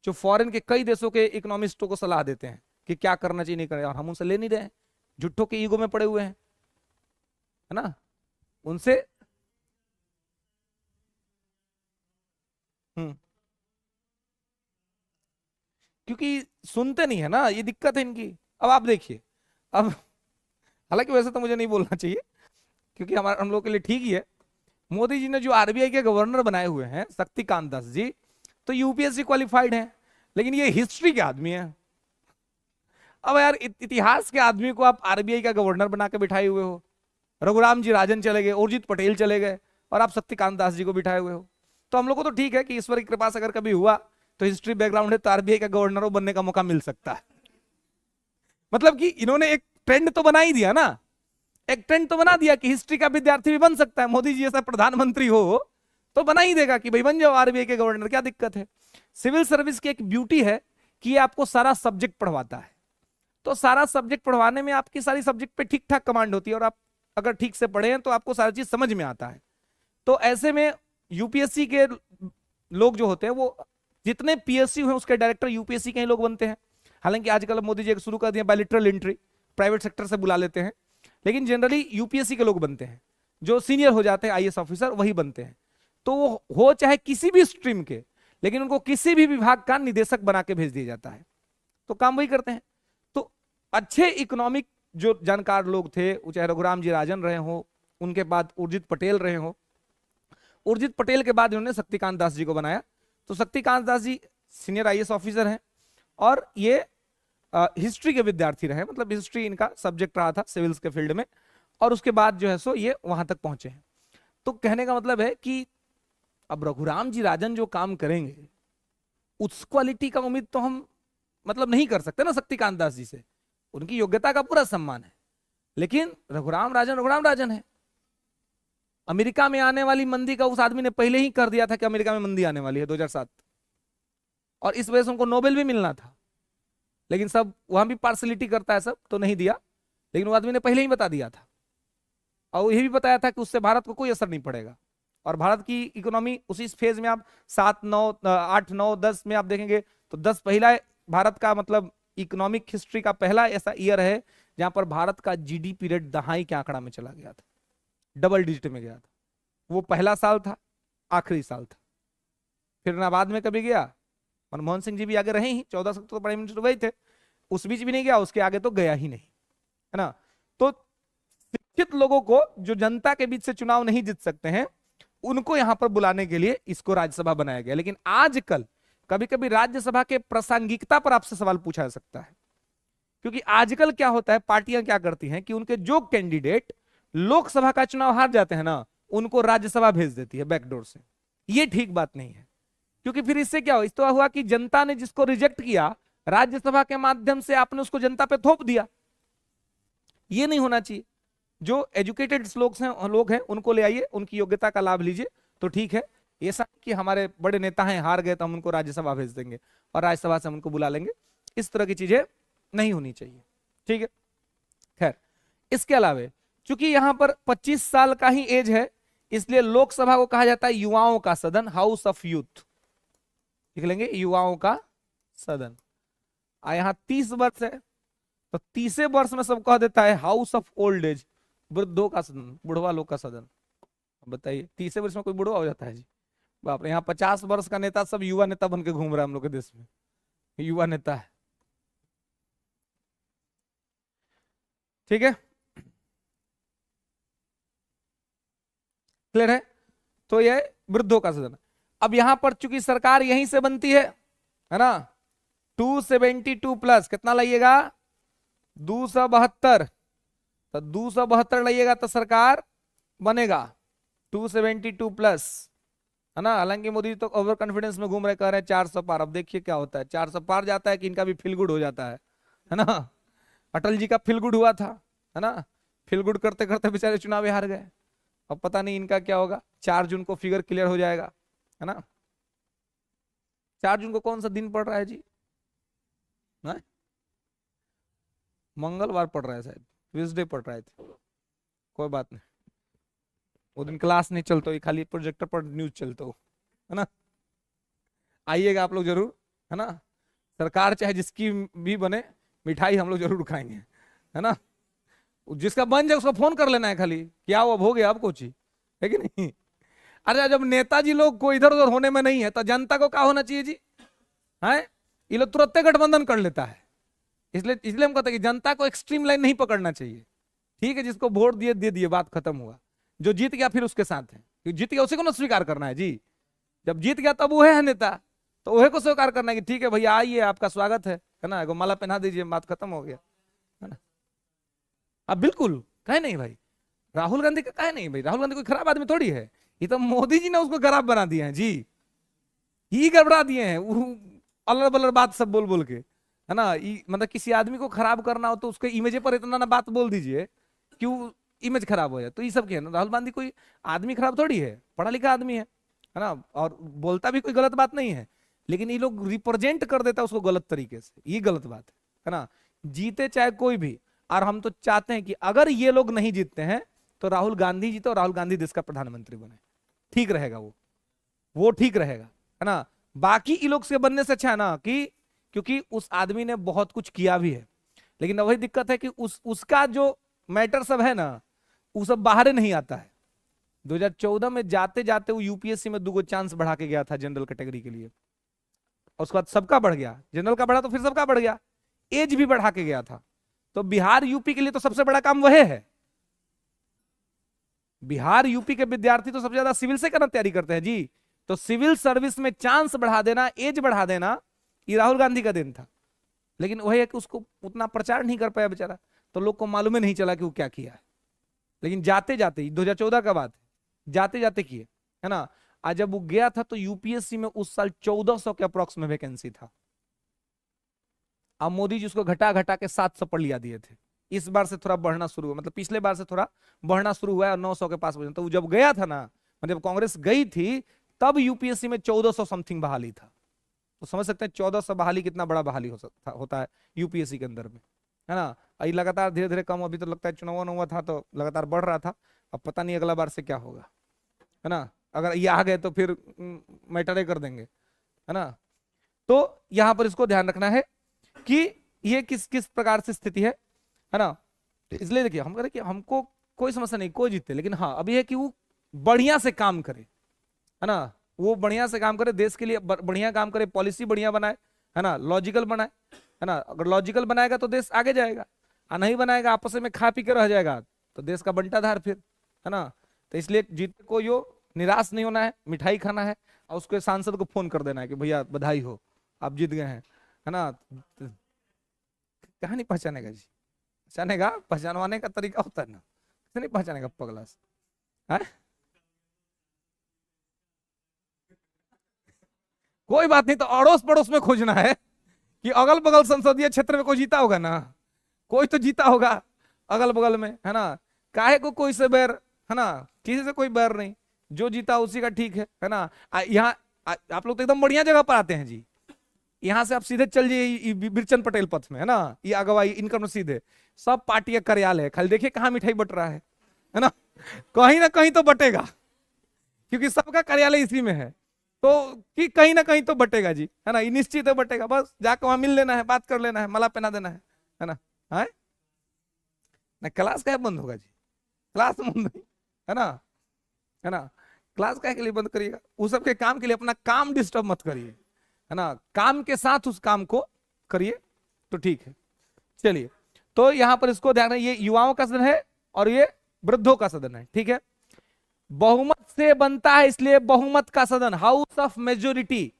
जो फॉरेन के कई देशों के इकोनॉमिस्टों को सलाह देते हैं कि क्या करना चाहिए नहीं करना, और हम उनसे ले नहीं रहे हैं, झुट्ठों के ईगो में पड़े हुए हैं, है ना उनसे। हम्म, क्योंकि सुनते नहीं है ना, ये दिक्कत है इनकी। अब आप देखिए, अब हालांकि वैसे तो मुझे नहीं बोलना चाहिए क्योंकि हमारे हम लोग के लिए ठीक ही है। मोदी जी ने जो आरबीआई के गवर्नर बनाए हुए हैं शक्तिकांत दास जी, तो यूपीएससी क्वालिफाइड हैं, लेकिन ये हिस्ट्री के आदमी हैं। अब यार इतिहास के आदमी को आप आरबीआई का गवर्नर बना के बिठाए हुए हो, रघुराम जी राजन चले गए, उर्जित पटेल चले गए, और आप शक्तिकांत दास जी को बिठाए हुए हो। तो हम लोग को तो ठीक है कि ईश्वर की कृपा से अगर कभी हुआ तो हिस्ट्री बैकग्राउंड है तो आरबीआई का गवर्नर बनने का मौका मिल सकता है। मतलब कि इन्होंने एक ट्रेंड तो बना ही दिया ना, एक ट्रेंड तो बना दिया कि हिस्ट्री का विद्यार्थी भी बन सकता है। मोदी जी जैसा प्रधानमंत्री हो तो बना ही देगा कि भाई बन जाओ आरबीआई के गवर्नर, क्या दिक्कत है। सिविल सर्विस की एक ब्यूटी है कि ये आपको सारा सब्जेक्ट पढ़वाता है, तो सारा सब्जेक्ट पढ़वाने में आपकी सारी सब्जेक्ट पे ठीक ठाक कमांड होती है, और आप अगर ठीक से पढ़े हैं तो आपको सारी चीज समझ में आता है। तो ऐसे में यूपीएससी के लोग जो होते हैं वो जितने पीएसयू हैं उसके डायरेक्टर यूपीएससी के ही लोग बनते हैं। हालांकि आजकल मोदी जी शुरू कर दिया बायलैटरल एंट्री, प्राइवेट सेक्टर से बुला लेते हैं, लेकिन जनरली यूपीएससी के लोग बनते हैं, जो सीनियर हो जाते हैं आईएएस ऑफिसर वही बनते हैं। तो वो हो चाहे किसी भी स्ट्रीम के, लेकिन उनको किसी भी विभाग का निदेशक बना के भेज दिया जाता है, तो काम वही करते हैं। तो अच्छे इकोनॉमिक जो जानकार लोग थे, चाहे रघुराम जी राजन रहे हो, उनके बाद उर्जित पटेल रहे हो, उर्जित पटेल के बाद इन्होंने शक्तिकांत दास जी को बनाया। तो Shaktikanta Das ji senior IAS officer हैं, और ये हिस्ट्री के विद्यार्थी रहे, मतलब हिस्ट्री इनका सब्जेक्ट रहा था सिविल्स के फील्ड में, और उसके बाद जो है सो ये वहां तक पहुंचे हैं। तो कहने का मतलब है कि अब रघुराम जी राजन जो काम करेंगे उस क्वालिटी का उम्मीद तो हम मतलब नहीं कर सकते ना शक्तिकांत दास जी से। उनकी योग्यता का पूरा सम्मान है, लेकिन रघुराम राजन है। अमेरिका में आने वाली मंदी का उस आदमी ने पहले ही कर दिया था कि अमेरिका में मंदी आने वाली है 2007, और इस वजह से उनको नोबेल भी मिलना था, लेकिन सब वहां भी पार्सलिटी करता है सब, तो नहीं दिया। लेकिन वो आदमी ने पहले ही बता दिया था, और यह भी बताया था कि उससे भारत को कोई असर नहीं पड़ेगा। और भारत की इकोनॉमी उसी फेज में आप 7 9 8 9 10 में आप देखेंगे तो 10 पहला भारत का मतलब इकोनॉमिक हिस्ट्री का पहला ऐसा ईयर है जहां पर भारत का जीडीपी रेट दहाई के आंकड़ा में चला गया था, डबल डिजिट में गया था। वो पहला साल था, आखिरी साल था। फिर ना बाद में कभी गया, मनमोहन सिंह जी भी आगे रहे ही, 14 साल तो प्राइम मिनिस्टर वही थे, उस बीच भी नहीं गया, उसके आगे तो गया ही नहीं, है ना। तो शिक्षित लोगों को जो जनता के बीच से चुनाव नहीं जीत सकते हैं, उनको यहां पर बुलाने के लिए इसको राज्यसभा बनाया गया। लेकिन आजकल कभी कभी राज्यसभा के प्रासंगिकता पर आपसे सवाल पूछा जा सकता है, क्योंकि आजकल क्या होता है, पार्टियां क्या करती हैं कि उनके जो कैंडिडेट लोकसभा का चुनाव हार जाते हैं ना, उनको राज्यसभा भेज देती है बैकडोर से। ये ठीक बात नहीं है, क्योंकि फिर इससे क्या हो, इस तो हुआ कि जनता ने जिसको रिजेक्ट किया, राज्यसभा के माध्यम से आपने उसको जनता पे थोप दिया। ये नहीं होना चाहिए। जो एजुकेटेड लोग हैं उनको ले आइए, उनकी योग्यता का लाभ लीजिए, तो ठीक है। ऐसा कि हमारे बड़े नेता हैं, हार गए तो हम उनको राज्यसभा भेज देंगे और राज्यसभा से हम उनको बुला लेंगे, इस तरह की चीजें नहीं होनी चाहिए, ठीक है। खैर, इसके अलावा चूंकि यहां पर 25 साल का ही एज है, इसलिए लोकसभा को कहा जाता है युवाओं का सदन, हाउस ऑफ यूथ, लिख लेंगे युवाओं का सदन। यहां 30 वर्ष है, तो 30 वर्ष में सब कह देता है हाउस ऑफ ओल्ड एज, वृद्धों का सदन, बुढ़वा लोग का सदन। बताइए 30 वर्ष में कोई बुढ़वा हो जाता है जी? बाप रे, यहाँ 50 वर्ष का नेता सब युवा नेता बन के घूम रहा है हम लोग के देश में, युवा नेता है, ठीक है, क्लियर है। तो ये वृद्धों का सदन। अब यहां पर चूंकि सरकार यहीं से बनती है ना, 272 प्लस कितना लाइएगा, 272, तो 272 लाइएगा तो सरकार बनेगा 272 प्लस, है ना। हालांकि मोदी तो ओवर कॉन्फिडेंस में घूम रहे, कह रहे हैं 400 पार। अब देखिए क्या होता है, 400 पार जाता है कि इनका भी फील गुड हो जाता है ना। अटल जी का फील गुड हुआ था, है ना, फील गुड करते करते बेचारे चुनाव हार गए। अब पता नहीं इनका क्या होगा, 4 जून को फिगर क्लियर हो जाएगा, है ना। 4 जून को कौन सा दिन पड़ रहा है जी? है? मंगलवार पड़ रहा है शायद, ट्यूसडे पड़ रहा है, कोई बात नहीं, वो दिन क्लास नहीं चलता, खाली प्रोजेक्टर पर न्यूज चलता हो, है ना। आइएगा आप लोग जरूर, है ना। सरकार चाहे जिसकी भी बने, मिठाई हम लोग जरूर खाएंगे, है ना। जिसका बन जाए उसको फोन कर लेना है खाली, क्या वो हो गया अब कुछ ही, है कि नहीं। अरे जब नेताजी लोग को इधर उधर होने में नहीं है, तो जनता को क्या होना चाहिए जी, है। ये लोग तुरंत गठबंधन कर लेता है, इसलिए इसलिए हम कहते हैं कि जनता को एक्सट्रीम लाइन नहीं पकड़ना चाहिए, ठीक है। जिसको वोट दिए दे दिए, बात खत्म हुआ। जो जीत गया फिर उसके साथ है, जीत गया उसी को ना स्वीकार करना है जी। जब जीत गया तब वो है नेता, तो वही को स्वीकार करना है कि ठीक है भैया आइए, आपका स्वागत है ना, एगो माला पहना दीजिए, बात खत्म हो गया, है ना। अब बिल्कुल कहे नहीं भाई, राहुल गांधी का कहे नहीं भाई, राहुल गांधी कोई खराब आदमी थोड़ी है, ये तो मोदी जी ने उसको खराब बना दिया है जी, ही गड़बड़ा दिए हैं, अलर बलर बात सब बोल बोल के, है ना। मतलब किसी आदमी को खराब करना हो तो उसके इमेज पर इतना ना बात बोल दीजिए क्यों इमेज खराब हो जाए। तो ये सब क्या है ना, राहुल गांधी कोई आदमी खराब थोड़ी है, पढ़ा लिखा आदमी है ना, और बोलता भी कोई गलत बात नहीं है, लेकिन ये लोग रिप्रेजेंट कर देता है उसको गलत तरीके से, ये गलत बात है ना। जीते चाहे कोई भी, और हम तो चाहते हैं कि अगर ये लोग नहीं जीतते हैं तो राहुल गांधी जीते और राहुल गांधी देश का प्रधानमंत्री बने, ठीक रहेगा वो ठीक रहेगा, है ना। बाकी ये लोग से बनने से अच्छा है ना, कि क्योंकि उस आदमी ने बहुत कुछ किया भी है, लेकिन वही दिक्कत है कि उसका जो मैटर सब है ना, वो सब बाहर नहीं आता है। 2014 में जाते जाते वो यूपीएससी में 2 चांस बढ़ा के गया था जनरल कैटेगरी के लिए, और उसके बाद सबका बढ़ गया, जनरल का बढ़ा तो फिर सबका बढ़ गया, एज भी बढ़ा के गया था। तो बिहार यूपी के लिए तो सबसे बड़ा काम वह है। बिहार यूपी के विद्यार्थी तो सबसे ज्यादा सिविल से करना तैयारी करते हैं जी, तो सिविल सर्विस में चांस बढ़ा देना, एज बढ़ा देना, ये राहुल गांधी का दिन था। लेकिन वही है कि उसको उतना प्रचार नहीं कर पाया बेचारा, तो लोग को मालूम ही नहीं चला कि वो क्या किया है। लेकिन जाते जाते 2014 का बात है, जाते जाते किए, है ना। आज जब वो गया था तो यूपीएससी में उस साल 1400 के अप्रोक्स में वैकेंसी था, अब मोदी जी उसको घटा घटा के 700 पर लिया दिए थे। इस बार से थोड़ा बढ़ना शुरू हुआ, मतलब पिछले बार से थोड़ा बढ़ना शुरू हुआ है और 900 के पास पहुंचा। तो जब गया था ना, मतलब कांग्रेस गई थी, तब यूपीएससी में 1400 समथिंग बहाली था। तो समझ सकते हैं 1400 बहाली कितना बड़ा बहाली होता है यूपीएससी के अंदर में, है ना। ये लगातार धीरे धीरे कम, अभी तो लगता है चुनाव हुआ था तो लगातार बढ़ रहा था, अब पता नहीं अगला बार से क्या होगा, है ना। अगर ये आ गए तो फिर मैटर कर देंगे, है ना। तो यहां पर इसको ध्यान रखना है कि ये किस किस प्रकार से स्थिति है ना। इसलिए देखिए हम कह रहे कि हमको कोई समस्या नहीं, कोई जीते, लेकिन हाँ अभी है कि वो बढ़िया से काम करे, है ना, वो बढ़िया से काम करे, देश के लिए बढ़िया काम करे, पॉलिसी बढ़िया बनाए, है ना, लॉजिकल बनाए, है ना। अगर लॉजिकल बनाएगा तो देश आगे जाएगा, और नहीं बनाएगा आपस में खा पी के रह जाएगा तो देश का बंटाधार फिर, है ना। तो इसलिए जीत को यो निराश नहीं होना है, मिठाई खाना है, और उसके सांसद को फोन कर देना है कि भैया बधाई हो, आप जीत गए हैं, है ना। कहाँ नहीं पहचानेगा जी, पहचानेगा, पहचानवाने का तरीका होता है ना, कैसे नहीं पहचानेगा पगला से, है? कोई बात नहीं, तो अड़ोस पड़ोस में खोजना है कि अगल बगल संसदीय क्षेत्र में कोई जीता होगा ना, कोई तो जीता होगा अगल बगल में, है ना। काहे को कोई से बैर, है ना, किसी से कोई बैर नहीं, जो जीता उसी का ठीक है ना। यहाँ आप लोग तो एकदम बढ़िया जगह पर आते हैं जी, यहाँ से आप सीधे चल जाइए बिरचंद पटेल पथ में, है ना, ये अगवाई इनकम सीधे सब पार्टी का कार्यालय है, खाली देखिए कहाँ मिठाई बट रहा है ना, कहीं ना कहीं तो बटेगा, क्योंकि सबका कार्यालय इसी में है, तो कि कहीं ना कहीं तो बटेगा जी, है ना, ये निश्चित है बटेगा, बस जाकर वहां मिल लेना है, बात कर लेना है, मला पहना देना है ना। है ना, क्लास क्या बंद होगा जी, क्लास बंद नहीं, है ना, है ना। क्लास क्या के लिए बंद करिएगा, उस सबके काम के लिए अपना काम डिस्टर्ब मत करिए, है ना, काम के साथ उस काम को करिए तो ठीक है। चलिए, तो यहां पर इसको ध्यान रखिए, ये युवाओं का सदन है और ये वृद्धों का सदन है, ठीक है। बहुमत से बनता है इसलिए बहुमत का सदन, हाउस ऑफ मेजोरिटी,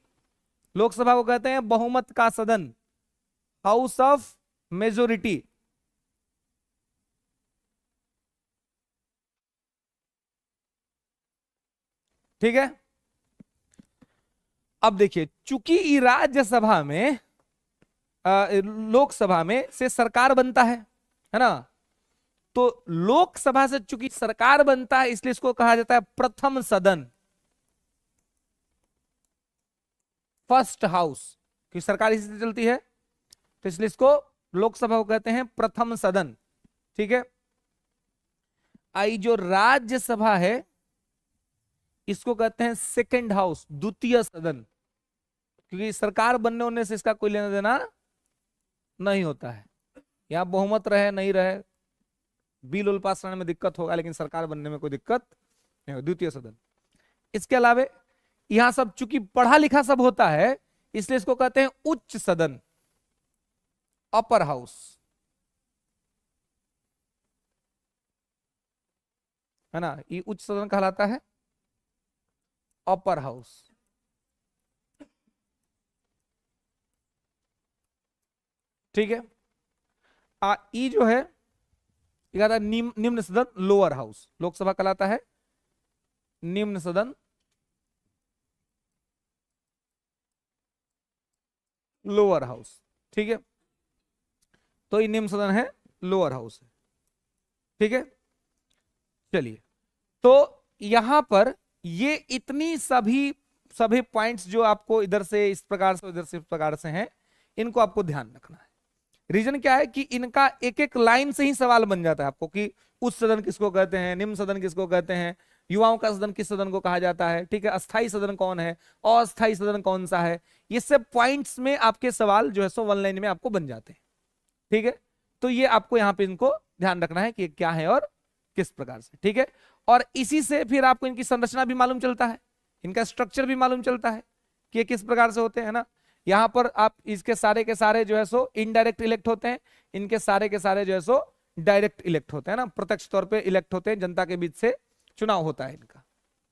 लोकसभा को कहते हैं बहुमत का सदन, हाउस ऑफ मेजोरिटी। ठीक है। अब देखिए, चूंकि राज्यसभा में लोकसभा में से सरकार बनता है ना, तो लोकसभा से चूंकि सरकार बनता है इसलिए इसको कहा जाता है प्रथम सदन, फर्स्ट हाउस, कि सरकार इसी से चलती है, तो इसलिए इसको लोकसभा को कहते हैं प्रथम सदन, ठीक है। आई जो राज्यसभा है इसको कहते हैं सेकेंड हाउस, द्वितीय सदन, क्योंकि सरकार बनने होने से इसका कोई लेना देना नहीं होता है, यहां बहुमत रहे नहीं रहे, बिल उल पास करने में दिक्कत होगा, लेकिन सरकार बनने में कोई दिक्कत नहीं होगी, द्वितीय सदन। इसके अलावा यहां सब चूंकि पढ़ा लिखा सब होता है इसलिए इसको कहते हैं उच्च सदन, अपर हाउस, है ना, ये उच्च सदन कहलाता है, अपर हाउस। ठीक है। ई जो है ये कहता है निम्न सदन, लोअर हाउस, लोकसभा कहलाता है निम्न सदन, लोअर हाउस, ठीक है। तो ये निम्न सदन है, लोअर हाउस है, ठीक है। चलिए, तो यहां पर ये इतनी सभी पॉइंट्स जो आपको इधर से इस प्रकार से इधर से इस प्रकार से हैं, इनको आपको ध्यान रखना है। रीजन क्या है कि इनका एक एक लाइन से ही सवाल बन जाता है आपको, कि उच्च सदन किसको कहते हैं, निम्न सदन किसको कहते हैं, युवाओं का सदन किस सदन को कहा जाता है, ठीक है, अस्थाई सदन कौन है, अस्थाई सदन कौन सा है, ये सब पॉइंट्स में आपके सवाल जो है सो वन लाइन में आपको बन जाते हैं, ठीक है। तो ये आपको यहाँ पे इनको ध्यान रखना है कि क्या है और किस प्रकार से, ठीक है। और इसी से फिर आपको इनकी संरचना भी मालूम चलता है, इनका स्ट्रक्चर भी मालूम चलता है कि ये किस प्रकार से होते हैं ना। यहां पर आप इसके सारे के सारे जो है सो इनडायरेक्ट इलेक्ट होते हैं, इनके सारे के सारे जो है सो डायरेक्ट इलेक्ट होते हैं ना, प्रत्यक्ष तौर पे इलेक्ट होते हैं, जनता के बीच से चुनाव होता है इनका।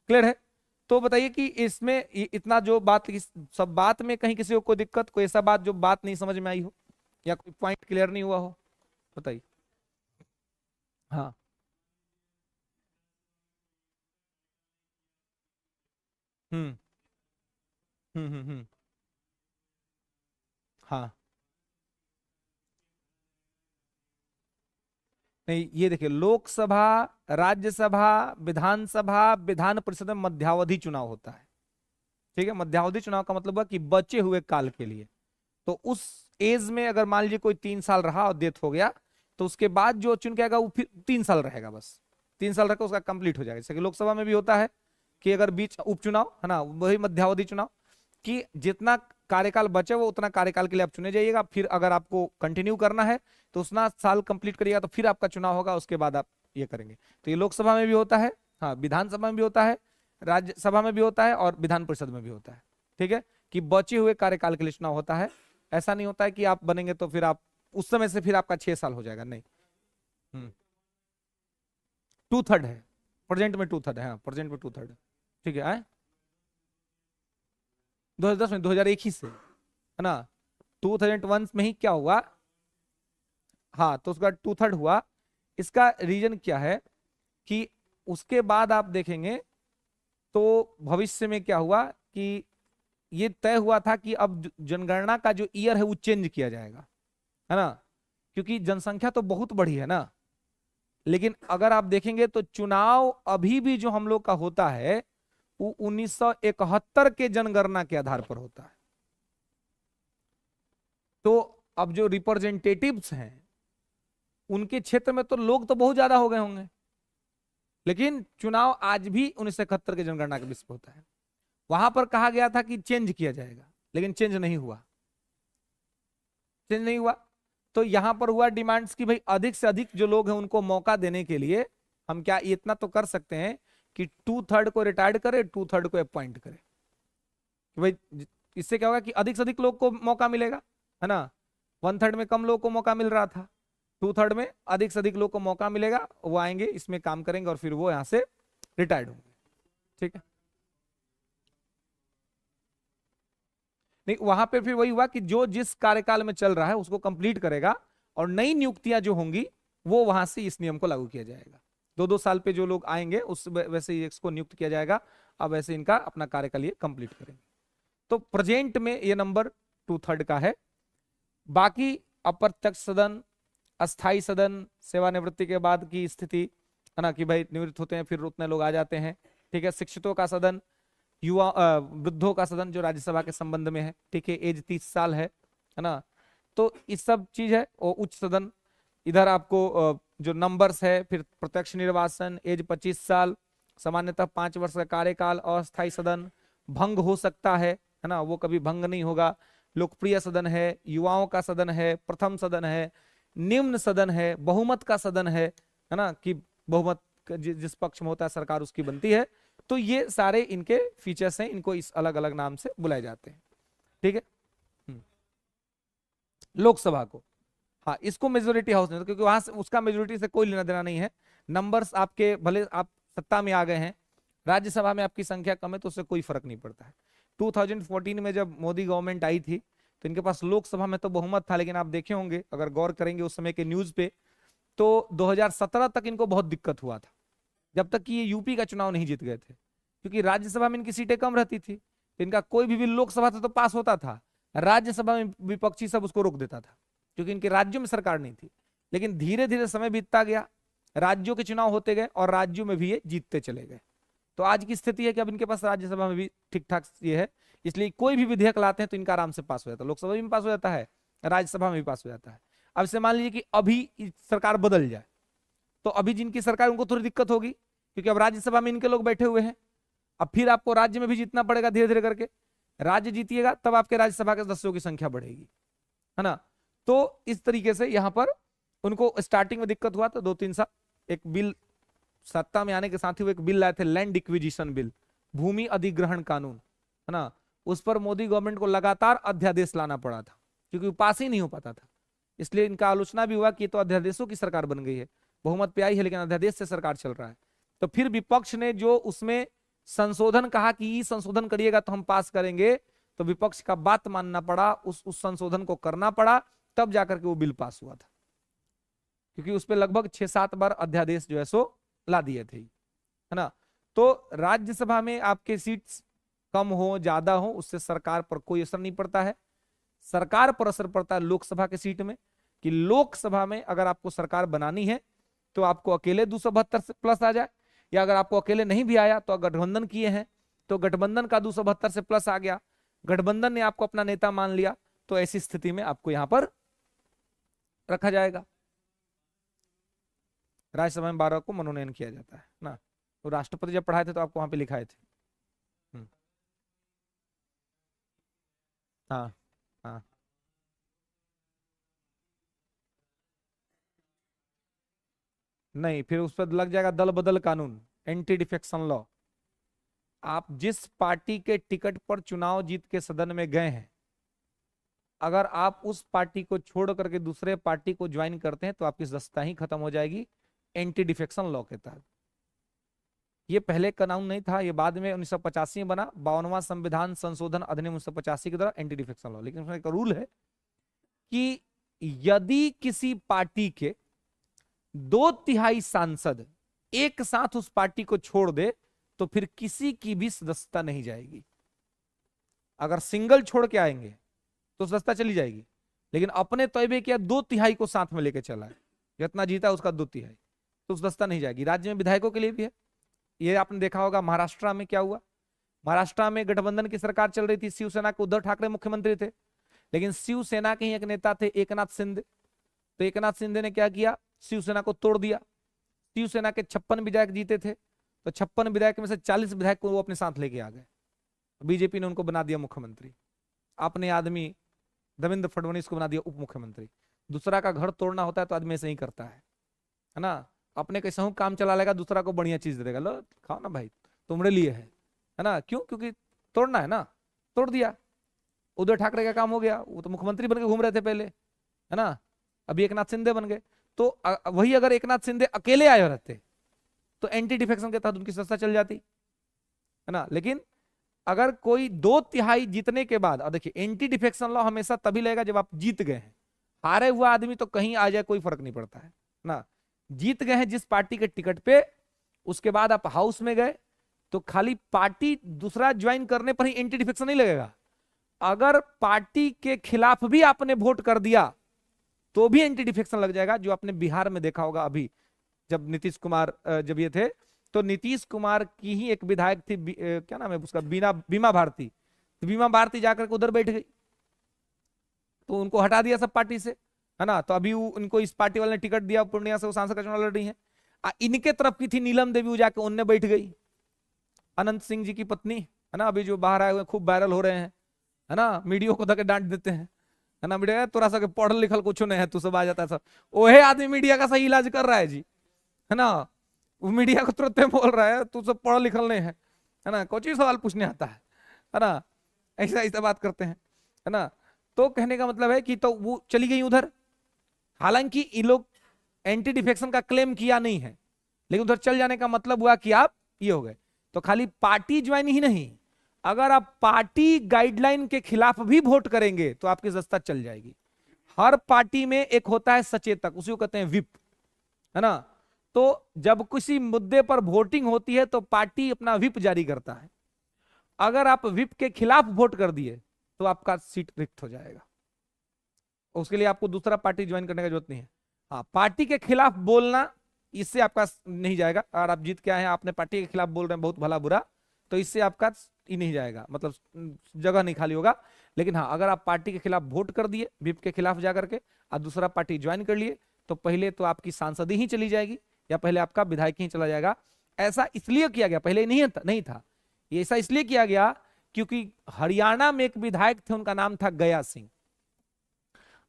क्लियर है। तो बताइए कि इसमें इतना जो बात, सब बात में कहीं किसी को कोई दिक्कत, कोई ऐसा बात जो बात नहीं समझ में आई हो या कोई पॉइंट क्लियर नहीं हुआ हो, बताइए। हाँ। हम्म हम्म। हाँ, नहीं ये देखिए, लोकसभा, राज्यसभा, विधानसभा, विधान परिषद में मध्यावधि चुनाव होता है, ठीक है। मध्यावधि चुनाव का मतलब है कि बचे हुए काल के लिए, तो उस एज में अगर मान लीजिए कोई 3 साल रहा और डेथ हो गया, तो उसके बाद जो चुन के आएगा वो फिर 3 साल रहेगा, बस 3 साल रखकर उसका कंप्लीट हो जाएगा। जैसे कि लोकसभा में भी होता है कि अगर बीच उपचुनाव है ना, वही मध्यावधि चुनाव, कि जितना कार्यकाल बचे वो उतना कार्यकाल के लिए आप चुने जाइएगा। फिर अगर आपको कंटिन्यू करना है तो उतना साल कंप्लीट करिएगा, तो फिर आपका चुनाव होगा, उसके बाद आप ये करेंगे। तो ये लोकसभा में भी होता है, हाँ विधानसभा में भी होता है, राज्यसभा में भी होता है और विधान परिषद में भी होता है। ठीक है, कि बचे हुए कार्यकाल के लिए चुनाव होता है। ऐसा नहीं होता है कि आप बनेंगे तो फिर आप उस समय से फिर आपका 6 साल हो जाएगा, नहीं। 2/3 है, प्रेजेंट में 2/3 है, हाँ प्रेजेंट में 2/3 है। ठीक है, 2010 में 2001 ही से, है ना। 2001 में ही क्या हुआ, हाँ तो उसका 2/3 हुआ। इसका रीजन क्या है कि उसके बाद आप देखेंगे तो भविष्य में क्या हुआ कि ये तय हुआ था कि अब जनगणना का जो ईयर है वो चेंज किया जाएगा, है ना, क्योंकि जनसंख्या तो बहुत बड़ी है ना। लेकिन अगर आप देखेंगे तो चुनाव अभी भी जो हम लोग का होता है वो 1971 के जनगणना के आधार पर होता है। तो अब जो रिप्रेजेंटेटिव्स हैं उनके क्षेत्र में तो लोग तो बहुत ज्यादा हो गए होंगे, लेकिन चुनाव आज भी 1971 के जनगणना के बेस पर होता है। वहां पर कहा गया था कि चेंज किया जाएगा, लेकिन चेंज नहीं हुआ, चेंज नहीं हुआ। तो यहां पर हुआ डिमांड्स कि भाई अधिक से अधिक जो लोग हैं उनको मौका देने के लिए हम क्या इतना तो कर सकते हैं कि 2/3 को रिटायर्ड करें, 2/3 को अपॉइंट करें। कि भाई इससे क्या होगा कि अधिक से अधिक लोग को मौका मिलेगा, है ना। 1/3 में कम लोगों को मौका मिल रहा था, 2/3 में अधिक से अधिक लोग को मौका मिलेगा, वो आएंगे इसमें काम करेंगे और फिर वो यहां से रिटायर्ड होंगे। ठीक है, नहीं वहां पे फिर वही हुआ कि जो जिस कार्यकाल में चल रहा है उसको कंप्लीट करेगा और नई नियुक्तियां जो होंगी वो वहां से इस नियम को लागू किया जाएगा। 2-2 साल पे जो लोग आएंगे उस वैसे ही इसको नियुक्त किया जाएगा, अब वैसे इनका अपना कार्यकाल ये कंप्लीट करेंगे। तो प्रेजेंट में ये नंबर 2/3 का है। बाकी अप्रत्यक्ष सदन, अस्थाई सदन, सेवानिवृत्ति के बाद की स्थिति, है ना, कि भाई निवृत्त होते हैं फिर उतने लोग आ जाते हैं। ठीक है, शिक्षितों का सदन, युवा वृद्धों का सदन जो राज्यसभा के संबंध में है। ठीक है, एज 30 साल है ना। तो इस सब चीज है। और उच्च सदन, इधर आपको जो नंबर्स है, फिर प्रत्यक्ष निर्वाचन, एज 25 साल, सामान्यतः 5 वर्ष का कार्यकाल, अस्थायी सदन, भंग हो सकता है ना, वो कभी भंग नहीं होगा। लोकप्रिय सदन है, युवाओं का सदन है, प्रथम सदन है, निम्न सदन है, बहुमत का सदन है ना, कि बहुमत जिस पक्ष में होता है सरकार उसकी बनती है। तो ये सारे इनके फीचर्स हैं, इनको इस अलग अलग नाम से बुलाए जाते हैं। ठीक है, लोकसभा को, हाँ इसको मेजोरिटी हाउस नहीं, क्योंकि वहां से उसका मेजोरिटी से कोई लेना देना नहीं है। नंबर्स आपके भले आप सत्ता में आ गए हैं, राज्यसभा में आपकी संख्या कम है तो उससे कोई फर्क नहीं पड़ता है। 2014 में जब मोदी गवर्नमेंट आई थी तो इनके पास लोकसभा में तो बहुमत था, लेकिन आप देखे होंगे अगर गौर करेंगे उस समय के न्यूज पे, तो 2017 तक इनको बहुत दिक्कत हुआ था, जब तक कि ये यूपी का चुनाव नहीं जीत गए थे, क्योंकि राज्यसभा में इनकी सीटें कम रहती थी। तो इनका कोई भी बिल लोकसभा से तो पास होता था, राज्यसभा में विपक्षी सब उसको रोक देता था, क्योंकि इनके राज्यों में सरकार नहीं थी। लेकिन धीरे धीरे समय बीतता गया, राज्यों के चुनाव होते गए और राज्यों में भी ये जीतते चले गए। तो आज की स्थिति है कि अब इनके पास राज्यसभा में भी ठीक ठाक ये है, इसलिए कोई भी विधेयक लाते हैं तो इनका आराम से पास हो जाता है। लोकसभा में पास हो जाता है, राज्यसभा में भी पास हो जाता है। अब से मान लीजिए कि अभी सरकार बदल जाए, तो अभी जिनकी सरकार उनको थोड़ी दिक्कत होगी, क्योंकि अब राज्यसभा में इनके लोग बैठे हुए हैं। अब फिर आपको राज्य में भी जीतना पड़ेगा, धीरे धीरे करके राज्य जीतिएगा तब आपके राज्यसभा के सदस्यों की संख्या बढ़ेगी, है ना। तो इस तरीके से यहां पर उनको स्टार्टिंग में दिक्कत हुआ, तो 2-3 साल एक बिल सत्ता में आने के साथ ही वो एक बिल लाए थे, लैंड इक्विजिशन बिल, भूमि अधिग्रहण कानून, है ना। उस पर मोदी गवर्नमेंट को लगातार अध्यादेश लाना पड़ा था, क्योंकि पास ही नहीं हो पाता था। इसलिए इनका आलोचना भी हुआ कि तो अध्यादेशों की सरकार बन गई है, बहुमत पे आई है लेकिन अध्यादेश से सरकार चल रहा है। तो फिर विपक्ष ने जो उसमें संशोधन कहा कि ये संशोधन करिएगा तो हम पास करेंगे, तो विपक्ष का बात मानना पड़ा, उस संशोधन को करना पड़ा, तब जाकर के वो बिल पास हुआ था। क्योंकि उस पर लगभग 6-7 बार अध्यादेश जो है सो ला दिए थे, है ना। तो राज्यसभा में आपके सीट्स कम हो ज्यादा हो उससे सरकार पर कोई असर नहीं पड़ता है। सरकार पर असर पड़ता है लोकसभा के सीट में, कि लोकसभा में अगर आपको सरकार बनानी है तो आपको अकेले 272 से प्लस आ जाए, या अगर आपको अकेले नहीं भी आया तो गठबंधन किए हैं तो गठबंधन का 272 से प्लस आ गया, गठबंधन ने आपको अपना नेता मान लिया, तो ऐसी स्थिति में आपको यहां पर रखा जाएगा। राज्यसभा में 12 को मनोनयन किया जाता है ना। तो राष्ट्रपति जब पढ़ाए थे तो आपको वहां पे लिखाए थे। हाँ हाँ नहीं, फिर उस पर लग जाएगा दल बदल कानून, एंटी डिफेक्शन लॉ। आप जिस पार्टी के टिकट पर चुनाव जीत के सदन में गए हैं, अगर आप उस पार्टी को छोड़ करके दूसरे पार्टी को ज्वाइन करते हैं तो आपकी सदस्यता ही खत्म हो जाएगी, एंटी डिफेक्शन लॉ के तहत। ये पहले कानून नहीं था, ये बाद में 1985 में बना, 52वां संविधान संशोधन अधिनियम 1985 के द्वारा एंटी डिफेक्शन लॉ। लेकिन उसमें एक रूल है कि यदि किसी पार्टी के 2/3 सांसद एक साथ उस पार्टी को छोड़ दे तो फिर किसी की भी सदस्यता नहीं जाएगी। अगर सिंगल छोड़ के आएंगे तो सदस्यता चली जाएगी, लेकिन अपने तयबे किया 2/3 को साथ में लेके चला है, जितना जीता उसका 2/3, तो सदस्यता नहीं जाएगी। राज्य में विधायकों के लिए भी है। ये आपने देखा होगा महाराष्ट्र में क्या हुआ। महाराष्ट्र में गठबंधन की सरकार चल रही थी, शिवसेना के उद्धव ठाकरे मुख्यमंत्री थे, लेकिन शिवसेना के ही एक नेता थे एकनाथ शिंदे। तो एकनाथ शिंदे ने क्या किया, शिवसेना को तोड़ दिया। शिवसेना के 56 विधायक जीते थे, तो 56 विधायक में से 40 विधायक को वो अपने साथ लेके आ गए। बीजेपी ने उनको बना दिया मुख्यमंत्री, अपने आदमी देवेंद्र फडणवीस को बना दिया उप मुख्यमंत्री। दूसरा का घर तोड़ना होता है तो आदमी ऐसे ही करता है ना। अपने कैसे हूं काम चला लेगा, दूसरा को बढ़िया चीज दे देगा, लो खाओ ना भाई, तुम्हारे लिए है ना। क्यों? क्योंकि तोड़ना है ना, तोड़ दिया। उद्धव ठाकरे का काम हो गया, वो तो मुख्यमंत्री बन के घूम रहे थे पहले, है ना। अभी एकनाथ शिंदे बन गए। तो वही अगर एकनाथ शिंदे अकेले आए रहते तो एंटी डिफेक्शन के तहत उनकी सत्ता चल जाती, है ना। लेकिन अगर कोई 2/3 जीतने के बाद, और देखिए एंटी डिफेक्शन लॉ हमेशा तभी लगेगा जब आप जीत गए हैं। हारे हुआ आदमी तो कहीं आ जाए कोई फर्क नहीं पड़ता है ना। जीत गए हैं जिस पार्टी के टिकट पे, उसके बाद आप हाउस में गए तो खाली पार्टी दूसरा ज्वाइन करने पर ही एंटी डिफेक्शन नहीं लगेगा। अगर पार्टी के खिलाफ भी आपने वोट कर दिया तो भी एंटी डिफेक्शन लग जाएगा। जो आपने बिहार में देखा होगा, अभी जब नीतीश कुमार जब ये थे, तो नीतीश कुमार की ही एक विधायक थी, क्या नाम है उसका, बीमा भारती। तो बीमा भारती जाकर के उधर बैठ गई, तो उनको हटा दिया सब पार्टी से, है ना। तो अभी उनको इस पार्टी वाले ने टिकट दिया, पूर्णिया से वो सांसद का चुनाव लड़ रही है। इनके तरफ की थी नीलम देवी, वो जाके उनने बैठ गई, अनंत सिंह जी की पत्नी, है ना। अभी जो बाहर आए हुए खूब वायरल हो रहे हैं, है ना, मीडिया को धके डांट देते हैं, है ना। मीडिया तोरा सा पढ़ल लिखल कुछ नहीं है, तू सब आ जाता है सब, ओहे आदमी मीडिया का सही इलाज कर रहा है जी, है ना। वो मीडिया को तुरंत बोल रहा है तू सब पढ़ल लिखल नहीं है ना, कुछ ही सवाल पूछने आता है ना। ऐसा ऐसा बात करते हैं, है ना। तो कहने का मतलब है कि तो वो चली गई उधर। हालांकि ये लोग एंटी डिफेक्शन का क्लेम किया नहीं है, लेकिन उधर चल जाने का मतलब हुआ कि आप ये हो गए। तो खाली पार्टी ज्वाइन ही नहीं, अगर आप पार्टी गाइडलाइन के खिलाफ भी वोट करेंगे तो आपकी सत्ता चल जाएगी। हर पार्टी में एक होता है सचेतक, उसी को कहते हैं विप, है ना। तो जब किसी मुद्दे पर वोटिंग होती है तो पार्टी अपना विप जारी करता है। अगर आप विप के खिलाफ वोट कर दिए तो आपका सीट रिक्त हो जाएगा। उसके लिए आपको दूसरा पार्टी ज्वाइन करने की जरूरत नहीं है। हाँ, पार्टी के खिलाफ बोलना, इससे आपका नहीं जाएगा। अगर आप जीत के आए हैं, आपने पार्टी के खिलाफ बोल रहे हैं बहुत भला बुरा, तो इससे आपका ही नहीं जाएगा, मतलब जगह नहीं खाली होगा। लेकिन हाँ, अगर आप पार्टी के खिलाफ वोट कर दिए, विप के खिलाफ जाकर के, और दूसरा पार्टी ज्वाइन कर लिए, तो पहले तो आपकी सांसदी ही चली जाएगी, या पहले आपका विधायक ही चला जाएगा। ऐसा इसलिए किया गया, पहले नहीं था ये। ऐसा इसलिए किया गया क्योंकि हरियाणा में एक विधायक थे, उनका नाम था गया सिंह।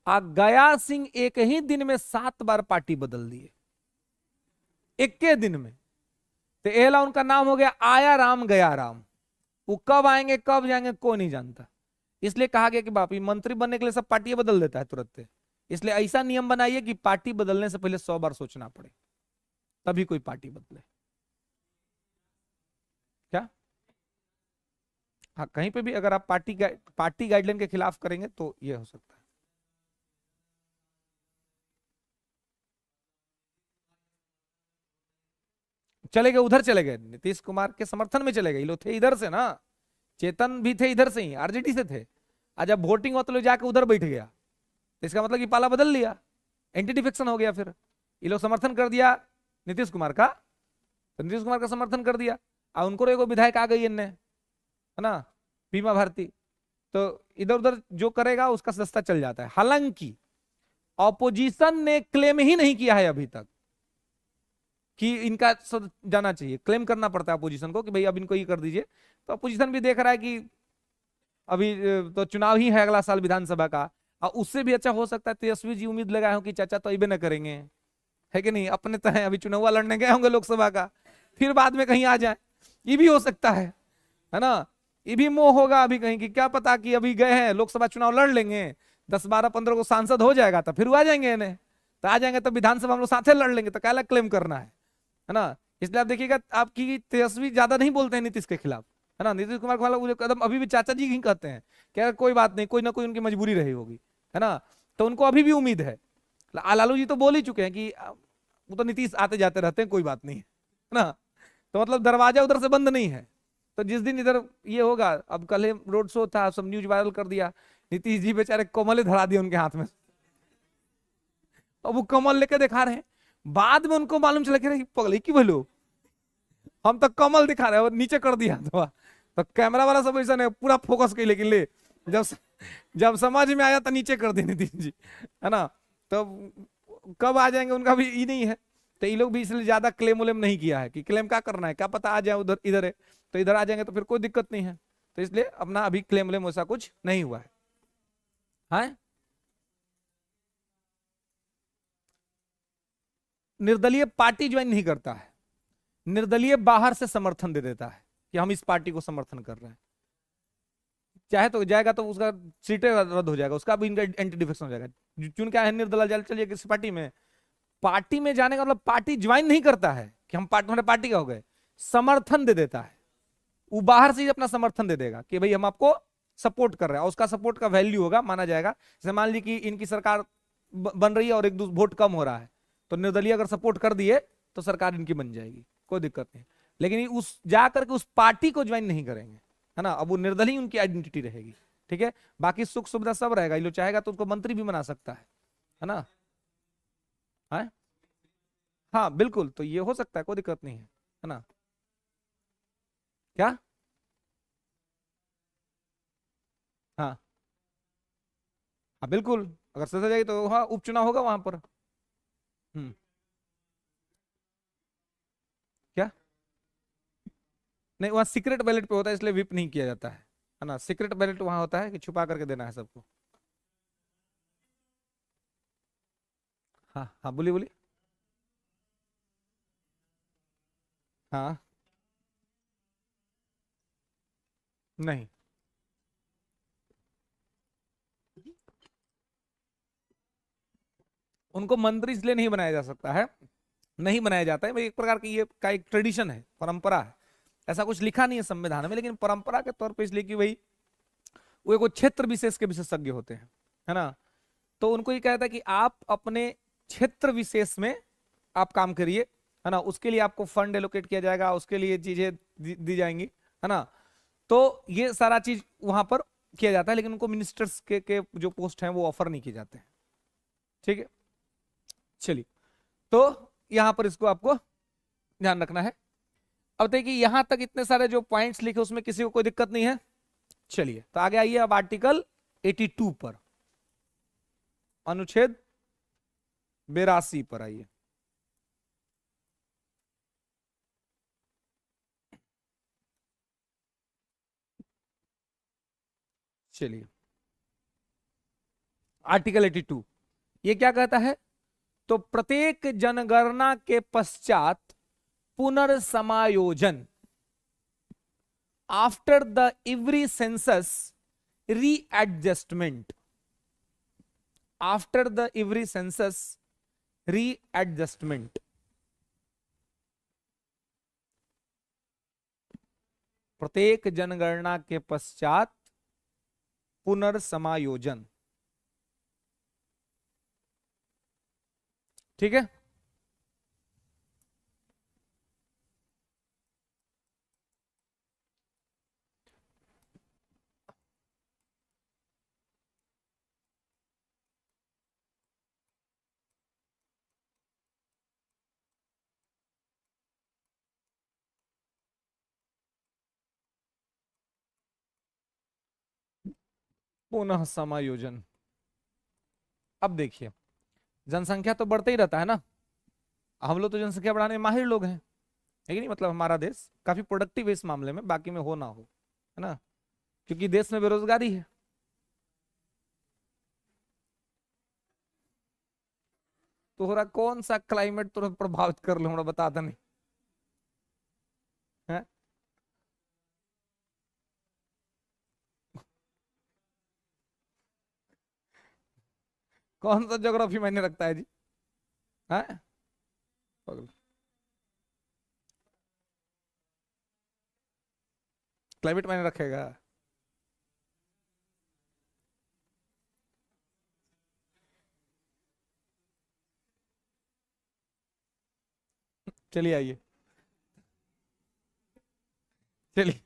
गया सिंह एक ही दिन में 7 बार पार्टी बदल दिए, एक के दिन में। तो एला उनका नाम हो गया आया राम गया राम। वो कब आएंगे कब जाएंगे कोई नहीं जानता। इसलिए कहा गया कि बापी मंत्री बनने के लिए सब पार्टी बदल देता है तुरंत। इसलिए ऐसा नियम बनाइए कि पार्टी बदलने से पहले 100 बार सोचना पड़े, तभी कोई पार्टी बदले। क्या? हाँ, कहीं पे भी अगर आप पार्टी गाइडलाइन के खिलाफ करेंगे तो ये हो सकता है। चले गए उधर, चले गए नीतीश कुमार के समर्थन में चले गए। ये लोग थे इधर से ना, चेतन भी थे इधर से ही, आरजेडी से थे। आज जब वोटिंग हुआ तो लोग जाके उधर बैठ गया, तो इसका मतलब कि पाला बदल लिया, एंटी डिफेक्शन हो गया। फिर ये लोग समर्थन कर दिया नीतीश कुमार का, तो नीतीश कुमार का समर्थन कर दिया, और उनको एगो विधायक आ गई इनने, है ना, बीमा भारती। तो इधर उधर जो करेगा उसका सस्ता चल जाता है। हालांकि ऑपोजिशन ने क्लेम ही नहीं किया है अभी तक कि इनका जाना चाहिए। क्लेम करना पड़ता है अपोजिशन को कि भाई अब इनको ये कर दीजिए। तो अपोजिशन भी देख रहा है कि अभी तो चुनाव ही है अगला साल विधानसभा का, और उससे भी अच्छा हो सकता है तेजस्वी जी उम्मीद लगाए हो कि चाचा तो अबे न करेंगे, है कि नहीं, अपने तो है, अभी चुनाव लड़ने गए होंगे लोकसभा का, फिर बाद में कहीं आ जाए, ये भी हो सकता है ना। ये भी मोह होगा अभी कहीं की, क्या पता कि अभी गए हैं लोकसभा चुनाव लड़ लेंगे, 10 12 15 को सांसद हो जाएगा तो फिर वो आ जाएंगे इन्हें, तो आ जाएंगे तो विधानसभा हम लोग साथे लड़ लेंगे, तो क्या क्लेम करना है ना। इसलिए आप देखिएगा आपकी तेजस्वी ज्यादा नहीं बोलते हैं नीतीश के खिलाफ, है ना। नीतीश कुमार के खिलाफ वो जो कदम अभी भी चाचा जी ही कहते हैं कि यार कोई बात नहीं, कोई ना कोई उनकी मजबूरी रही होगी, है ना। तो उनको अभी भी उम्मीद है। लालू जी तो बोल ही चुके हैं कि वो तो नीतीश आते जाते रहते हैं, कोई बात नहीं है ना। तो मतलब दरवाजा उधर से बंद नहीं है। तो जिस दिन इधर ये होगा, अब कल रोड शो था, सब न्यूज वायरल कर दिया, नीतीश जी बेचारे कमल धरा दिया उनके हाथ में, अब वो कमल लेके दिखा रहे हैं, बाद में उनको मालूम चला कि पगली की बोलो, हम तो कमल दिखा रहे हैं, और नीचे कर दिया तो कैमरा वाला सब ऐसा नहीं पूरा फोकस के, लेकिन ले जब जब समझ में आया तो नीचे कर दी नीतीश जी, है ना। तो कब आ जाएंगे उनका भी ये नहीं है। तो ये लोग भी इसलिए ज्यादा क्लेम उलेम नहीं किया है कि क्लेम क्या करना है, क्या पता आ जाए उधर इधर है, तो इधर आ जाएंगे तो फिर कोई दिक्कत नहीं है। तो इसलिए अपना अभी क्लेम उलेम वैसा कुछ नहीं हुआ है। हाँ, निर्दलीय पार्टी ज्वाइन नहीं करता है, निर्दलीय बाहर से समर्थन दे देता है कि हम इस पार्टी को समर्थन कर रहे हैं, चाहे तो जाएगा तो उसका सीटें रद्द हो जाएगा, उसका भी इनका एंटी डिफेक्शन हो जाएगा। चुन के आए हैं निर्दलीय, जल चलिए किसी पार्टी में जाने का मतलब पार्टी ज्वाइन नहीं करता है कि हम पार्टी, हमारे पार्टी का हो गए, समर्थन दे देता है। वो बाहर से ही अपना समर्थन दे देगा कि भाई हम आपको सपोर्ट कर रहे हैं, और उसका सपोर्ट का वैल्यू होगा, माना जाएगा। जैसे मान लीजिए कि इनकी सरकार बन रही है और एक दूसरे वोट कम हो रहा है, तो निर्दलीय अगर सपोर्ट कर दिए तो सरकार इनकी बन जाएगी, कोई दिक्कत नहीं। लेकिन उस जा करके उस पार्टी को ज्वाइन नहीं करेंगे, है ना। अब वो निर्दलीय उनकी आइडेंटिटी रहेगी, ठीक है। बाकी सुख सुविधा सब रहेगा, ये लोग चाहेगा तो उसको मंत्री भी बना सकता है ना। हाँ हाँ बिल्कुल, तो ये हो सकता है, कोई दिक्कत नहीं है ना। क्या? हाँ हाँ बिल्कुल, अगर सजा जाएगी तो हाँ उपचुनाव होगा वहां पर। हम्म। क्या? नहीं, वहाँ सीक्रेट बैलेट पे होता है, इसलिए विप नहीं किया जाता है ना। सीक्रेट बैलेट वहां होता है कि छुपा करके देना है सबको। हाँ हाँ बोलिए बोलिए। हाँ। नहीं, उनको मंत्री इसलिए नहीं बनाया जा सकता है, नहीं बनाया जाता है, एक प्रकार की ये का एक ट्रेडिशन है, परंपरा है। ऐसा कुछ लिखा नहीं है संविधान में, लेकिन परंपरा के तौर पे इसलिए कि भाई वो एक क्षेत्र विशेष के विशेषज्ञ होते हैं, है ना। तो उनको ये कहता है कि आप अपने क्षेत्र विशेष में आप काम करिए, है ना। उसके लिए आपको फंड एलोकेट किया जाएगा, उसके लिए चीजें दी जाएंगी, है ना। तो ये सारा चीज वहां पर किया जाता है, लेकिन उनको मिनिस्टर्स के जो पोस्ट हैं वो ऑफर नहीं किए जाते हैं, ठीक है। चलिए, तो यहां पर इसको आपको ध्यान रखना है। अब देखिए यहां तक इतने सारे जो पॉइंट्स लिखे उसमें किसी को कोई दिक्कत नहीं है। चलिए, तो आगे आइए अब आर्टिकल 82 पर, अनुच्छेद 82 पर आइए। चलिए, आर्टिकल 82 ये क्या कहता है? तो प्रत्येक जनगणना के पश्चात पुनर्समायोजन, after the every census readjustment, after the every census readjustment, प्रत्येक जनगणना के पश्चात पुनर्समायोजन, ठीक है। पुनः समायोजन, अब देखिए जनसंख्या तो बढ़ते ही रहता है ना, हम लोग तो जनसंख्या बढ़ाने में माहिर लोग हैं, है कि नहीं। मतलब हमारा देश काफी प्रोडक्टिव है इस मामले में, बाकी में हो ना हो, है ना। क्योंकि देश में बेरोजगारी है। तोहरा कौन सा क्लाइमेट तोरा प्रभावित कर लो, हमरा बता नहीं है? कौन सा ज्योग्राफी मायने रखता है जी? है क्लाइमेट मायने रखेगा? चलिए आइए, चलिए।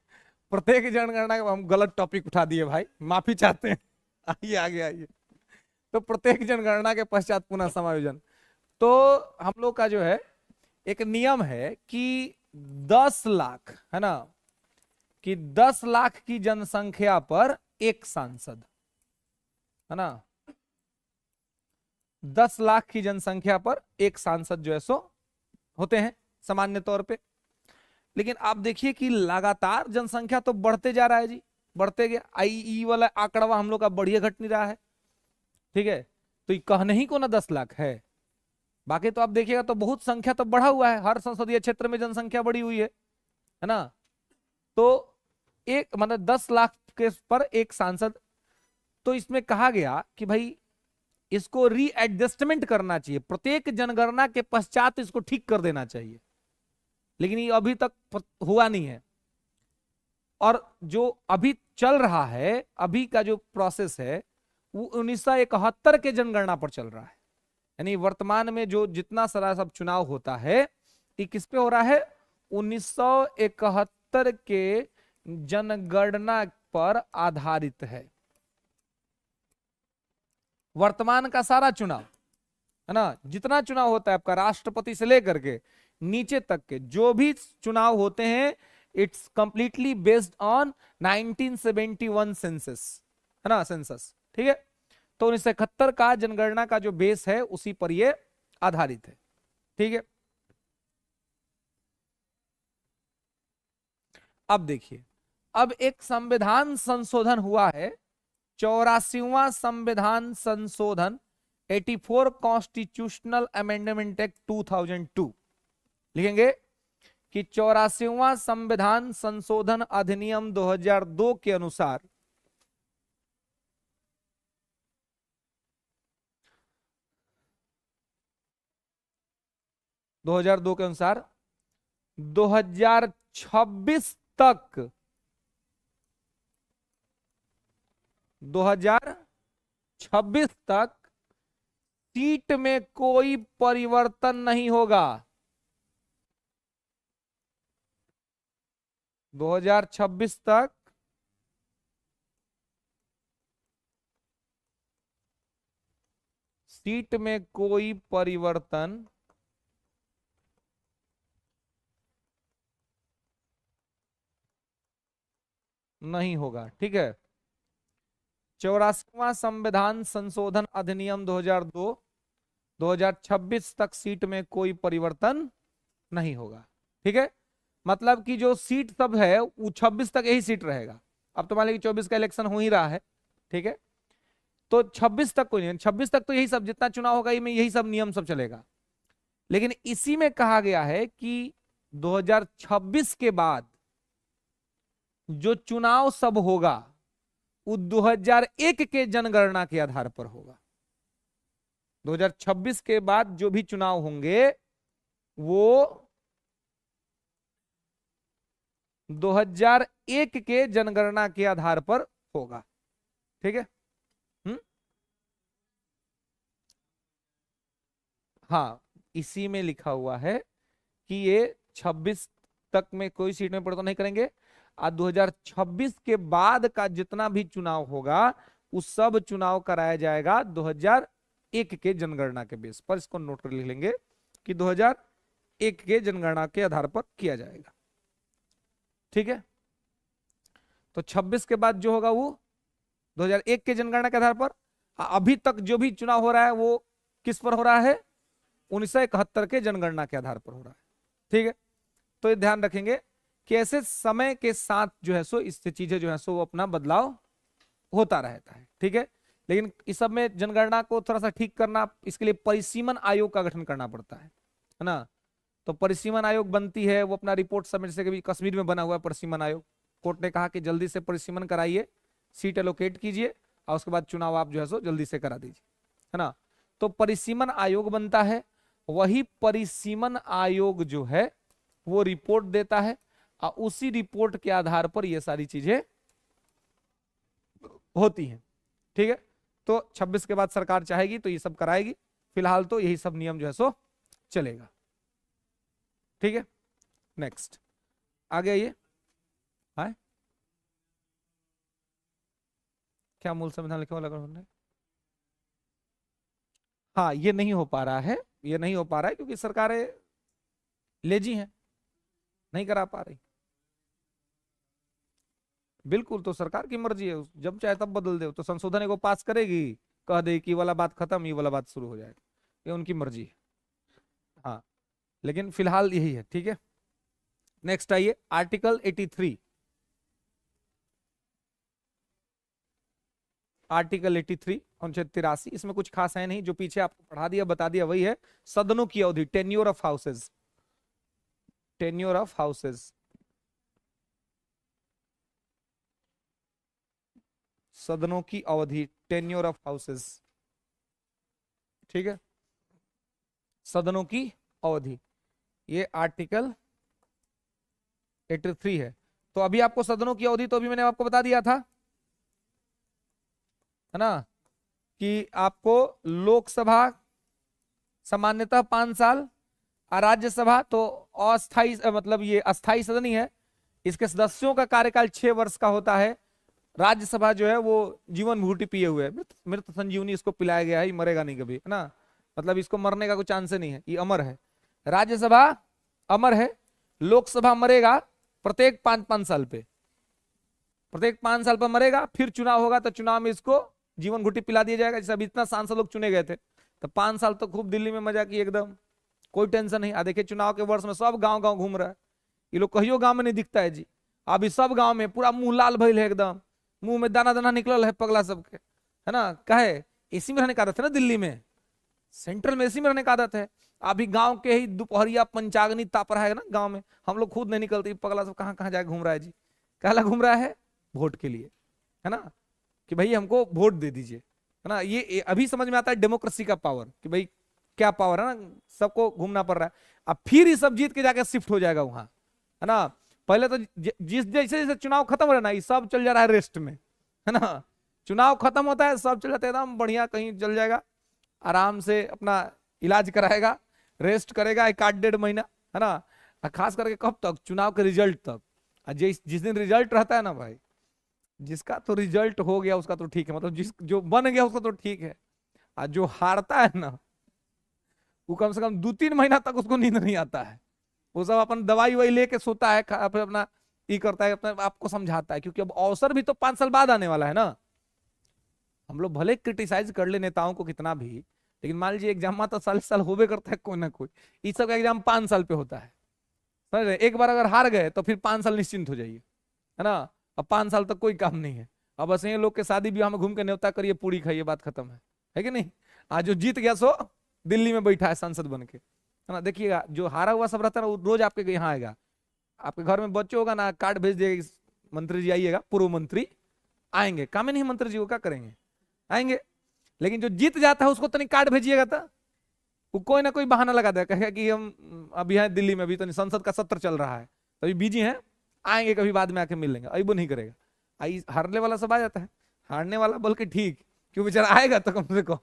प्रत्येक जनगणना का हम गलत टॉपिक उठा दिए भाई, माफी चाहते हैं। आइए आगे आइए। तो प्रत्येक जनगणना के पश्चात पुनः समायोजन। तो हम लोग का जो है एक नियम है कि 10 लाख, है ना, कि 10 लाख की जनसंख्या पर एक सांसद, है ना, 10 लाख की जनसंख्या पर एक सांसद जो है सो होते हैं सामान्य तौर पे। लेकिन आप देखिए कि लगातार जनसंख्या तो बढ़ते जा रहा है जी, बढ़ते गया। आई वाला आंकड़ा हम लोग का बढ़िया घट नहीं रहा है, ठीक है। तो ये कहने ही को ना 10 लाख है, बाकी तो आप देखिएगा तो बहुत संख्या तो बढ़ा हुआ है, हर संसदीय क्षेत्र में जनसंख्या बढ़ी हुई है ना। तो एक मतलब 10 लाख के पर एक सांसद। तो इसमें कहा गया कि भाई इसको रीएडजस्टमेंट करना चाहिए, प्रत्येक जनगणना के पश्चात इसको ठीक कर देना चाहिए, लेकिन ये अभी तक हुआ नहीं है। और जो अभी चल रहा है, अभी का जो प्रोसेस है वो 1971 के जनगणना पर चल रहा है। यानी वर्तमान में जो जितना सारा सब चुनाव होता है ये किस पे हो रहा है? 1971 के जनगणना पर आधारित है वर्तमान का सारा चुनाव, है ना। जितना चुनाव होता है आपका राष्ट्रपति से लेकर के नीचे तक के जो भी चुनाव होते हैं, it's completely based on 1971 census, है ना, सेंसस, ठीक है। तो 1971 का जनगणना का जो बेस है उसी पर ये आधारित है, ठीक है। अब देखिए, अब एक संविधान संशोधन हुआ है, 84वां संविधान संशोधन, 84 कॉन्स्टिट्यूशनल अमेंडमेंट एक्ट 2002। लिखेंगे कि 84वां संविधान संशोधन अधिनियम 2002 के अनुसार 2002 के अनुसार 2026 तक 2026 तक सीट में कोई परिवर्तन नहीं होगा। 2026 तक सीट में कोई परिवर्तन नहीं होगा, ठीक है। 84वां संविधान संशोधन अधिनियम 2002, 2026 तक सीट में कोई परिवर्तन नहीं होगा, ठीक है। मतलब कि जो सीट सब है वो 26 तक यही सीट रहेगा। अब तो मान लीजिए 24 का इलेक्शन हो ही रहा है, ठीक है, तो 26 तक कोई नहीं, 26 तक तो यही सब जितना चुनाव होगा में यही सब नियम सब चलेगा। लेकिन इसी में कहा गया है कि 2026 के बाद जो चुनाव सब होगा वो 2001 के जनगणना के आधार पर होगा। 2026 के बाद जो भी चुनाव होंगे वो 2001 के जनगणना के आधार पर होगा, ठीक है। हाँ, इसी में लिखा हुआ है कि ये 26 तक में कोई सीट में परिवर्तन नहीं करेंगे, और 2026 के बाद का जितना भी चुनाव होगा उस सब चुनाव कराया जाएगा 2001 के जनगणना के बेस पर। इसको नोट कर लिख लेंगे कि 2001 के जनगणना के आधार पर किया जाएगा, ठीक है। तो 26 के बाद जो होगा वो 2001 के जनगणना के आधार पर। अभी तक जो भी चुनाव हो रहा है वो किस पर हो रहा है? 1971 के जनगणना के आधार पर हो रहा है, ठीक है। तो ये ध्यान रखेंगे कि ऐसे समय के साथ जो है सो इससे चीजें जो है सो वो अपना बदलाव होता रहता है, ठीक है। लेकिन इस सब में जनगणना को थोड़ा सा ठीक करना, इसके लिए परिसीमन आयोग का गठन करना पड़ता है ना। तो परिसीमन आयोग बनती है, वो अपना रिपोर्ट सबमिट से, कभी कश्मीर में बना हुआ है परिसीमन आयोग। कोर्ट ने कहा कि जल्दी से परिसीमन कराइए, सीट एलोकेट कीजिए और उसके बाद चुनाव आप जो है सो जल्दी से करा दीजिए, है ना। तो परिसीमन आयोग बनता है, वही परिसीमन आयोग जो है वो रिपोर्ट देता है और उसी रिपोर्ट के आधार पर ये सारी चीजें होती हैं, ठीक है। तो 26 के बाद सरकार चाहेगी तो ये सब कराएगी, फिलहाल तो यही सब नियम जो है सो चलेगा, ठीक है। नेक्स्ट आगे आइए। हाँ, क्या मूल संविधान लिखा हुआ लगा उन्होंने? हाँ, ये नहीं हो पा रहा है, ये नहीं हो पा रहा है क्योंकि सरकारें लेजी हैं, नहीं करा पा रही। बिल्कुल, तो सरकार की मर्जी है, जब चाहे तब बदल दे, तो संशोधन को पास करेगी, कह दे कि ये वाला बात खत्म, ये वाला बात शुरू हो जाएगा, ये उनकी मर्जी है। हाँ, लेकिन फिलहाल यही है, ठीक है। नेक्स्ट आइए, आर्टिकल 83। आर्टिकल 83 अनुच्छेद 83, इसमें कुछ खास है नहीं, जो पीछे आपको पढ़ा दिया बता दिया वही है। सदनों की अवधि, tenure of houses, tenure of houses, सदनों की अवधि, टेन्योर ऑफ हाउसेज, ठीक है। सदनों की अवधि, ये आर्टिकल 83 है। तो अभी आपको सदनों की अवधि तो अभी मैंने आपको बता दिया था, है ना, कि आपको लोकसभा सामान्यतः 5 साल और राज्यसभा तो अस्थाई, मतलब ये अस्थाई सदन ही है, इसके सदस्यों का कार्यकाल 6 वर्ष का होता है। राज्यसभा जो है वो जीवन भूति पिए हुए है, मृत संजीवनी इसको पिलाया गया है, ये मरेगा नहीं कभी, है ना, मतलब इसको मरने का कोई चांस नहीं है, ये अमर है। राज्यसभा अमर है, लोकसभा मरेगा प्रत्येक 5-5 साल पे, प्रत्येक 5 साल पर मरेगा, फिर चुनाव होगा तो चुनाव में इसको जीवन घुट्टी पिला दिया जाएगा। जैसे अभी इतना सांसद लोग चुने गए थे, तो 5 साल तो खूब दिल्ली में मजा की एकदम, कोई टेंशन नहीं। देखिए चुनाव के वर्ष में सब गांव गांव घूम रहा है, ये लोग कहियो गांव में नहीं दिखता है जी, अभी सब गांव में पूरा मुंह लाल भइल है एकदम, मुंह में दाना दाना निकल है पगला सबके, है ना। कहे एसी में रहने का आदत है ना, दिल्ली में सेंट्रल में एसी में रहने का आदत है। अभी गांव के ही दोपहरिया पंचाग्नि ताप रहा है ना गांव में, हम लोग खुद नहीं निकलते, पगला सब कहाँ कहाँ जाके घूम रहा है जी, कहला घूम रहा है वोट के लिए, है ना, कि भाई हमको वोट दे दीजिए, है ना। ये अभी समझ में आता है डेमोक्रेसी का पावर, कि भाई क्या पावर है ना, सबको घूमना पड़ रहा है। अब फिर ये सब जीत के जाके शिफ्ट हो जाएगा वहां, है ना। पहले तो जिस जैसे जैसे चुनाव खत्म हो रहा है ना, ये सब चल जा रहा है रेस्ट में, है ना। चुनाव खत्म होता है सब चल जाते हैं एकदम बढ़िया, कहीं चल जाएगा आराम से अपना इलाज कराएगा, रेस्ट करेगा 1-1.5 महीना, है ना। और खास करके कब तक, चुनाव के रिजल्ट तक। जिस जिस दिन रिजल्ट रहता है ना भाई, जिसका तो रिजल्ट हो गया उसका तो ठीक है, मतलब जिस जो बन गया उसका तो ठीक है, और जो हारता है ना वो कम से कम 2-3 महीना तक उसको नींद नहीं आता है, वो सब अपन दवाई ववाई लेके सोता है, फिर अपना ये करता है, अपने आपको समझाता है, क्योंकि अब अवसर भी तो 5 साल बाद आने वाला है ना। हम लोग भले क्रिटिसाइज कर ले नेताओं को कितना भी, लेकिन मान लीजिए एग्जाम तो साल होबे करता है कोई ना कोई, इस सब का एग्जाम 5 साल पे होता है, समझ रहे। एक बार अगर हार गए तो फिर 5 साल निश्चिंत हो जाइए, है ना। अब 5 साल तक कोई काम नहीं है, अब बस ये लोग के शादी ब्याह में घूम के न्योता करिए, पूरी खाइए, बात खत्म है कि नहीं। आज जो जीत गया सो दिल्ली में बैठा है सांसद बन के, है ना। देखिएगा जो हारा हुआ सब रहता है ना, वो रोज आपके यहाँ आएगा, आपके घर में बच्चे होगा ना, कार्ड भेज देगा, मंत्री जी आइएगा, पूर्व मंत्री आएंगे, काम ही नहीं मंत्री जी को, क्या करेंगे, आएंगे। लेकिन जो जीत जाता है उसको तो नहीं कार्ड भेजिएगा, तो वो कोई ना कोई बहाना लगा देगा, कहेगा कि हम अभी हैं दिल्ली में, अभी तो संसद का सत्र चल रहा है, तो अभी बिजी हैं, आएंगे कभी बाद में आके मिल लेंगे, अभी वो नहीं करेगा। आई हारने वाला सब आ जाता है, हारने वाला बोल के ठीक, क्यों बेचारा आएगा तो कम से कम,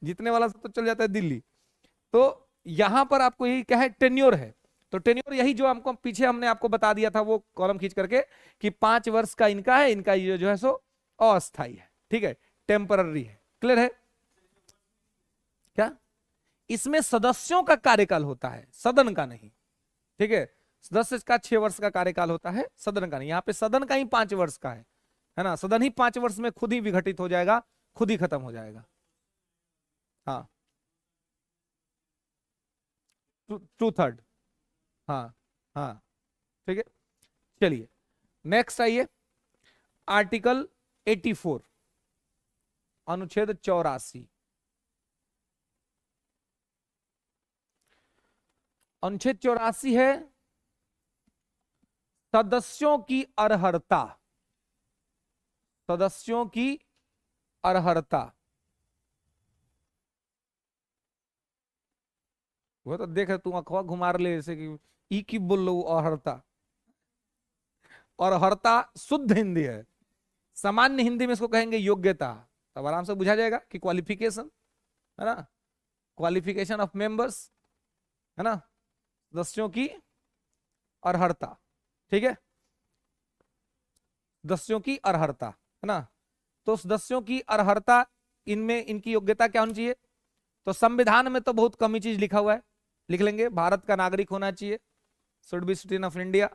जीतने वाला सब तो चल जाता है दिल्ली। तो यहां पर आपको यही क्या है, टेन्योर है। तो टेन्योर यही जो हमको पीछे हमने आपको बता दिया था वो कॉलम खींच करके, कि 5 वर्ष का इनका है, इनका ये जो है सो अस्थायी है, ठीक है, टेम्पररी है। क्लियर है क्या? इसमें सदस्यों का कार्यकाल होता है, सदन का नहीं, ठीक है। सदस्य का 6 वर्ष का कार्यकाल होता है, सदन का नहीं। यहाँ पे सदन का ही 5 वर्ष का है ना। सदन ही 5 वर्ष में खुद ही विघटित हो जाएगा, खुद ही खत्म हो जाएगा। हाँ, 2/3, हाँ हाँ, ठीक है। चलिए नेक्स्ट आइए, आर्टिकल 84, अनुच्छेद 84। अनुच्छेद 84 है सदस्यों की अर्हता, सदस्यों की अर्हता। वो तो देख तू अखवा घुमा ले जैसे कि ई की बोल लो अर्हता। अर्हता शुद्ध हिंदी है, सामान्य हिंदी में इसको कहेंगे योग्यता। तब आराम से बुझा जाएगा कि क्वालिफिकेशन है ना, क्वालिफिकेशन ऑफ मेंबर्स है ना, सदस्यों की अर्हता। ठीक है, सदस्यों की अर्हता है ना। तो सदस्यों की अर्हता, इनमें इनकी योग्यता क्या होनी चाहिए? तो संविधान में तो बहुत कम ही चीज लिखा हुआ है, लिख लेंगे भारत का नागरिक होना चाहिए, should be citizen of India.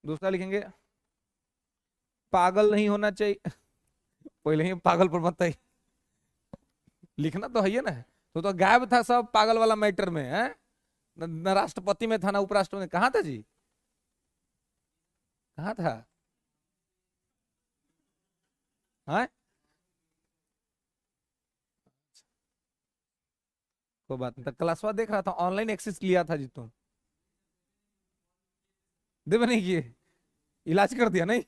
दूसरा लिखेंगे पागल नहीं होना चाहिए। पहले ही पागल पर मत ही लिखना तो है ना, तो गायब था सब पागल वाला मैटर में है, न राष्ट्रपति में था ना उपराष्ट्रपति में, कहां था जी, कहां था? हाँ कोई बात नहीं, क्लासवा देख रहा था, ऑनलाइन एक्सेस लिया था जी तुम, देव नहीं किए, इलाज कर दिया नहीं?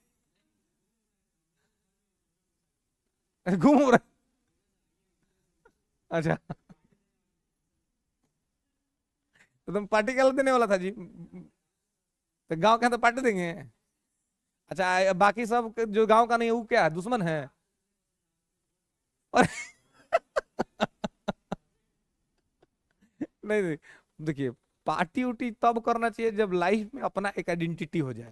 घूम रहे? अच्छा, तो तुम पार्टी कल देने वाला था जी, तो गांव के यहाँ तो पार्टी देंगे। अच्छा बाकी सब जो गांव का नहीं है वो क्या दुश्मन है? और नहीं नहीं, देखिए पार्टी उटी तब करना चाहिए जब लाइफ में अपना एक आइडेंटिटी हो जाए,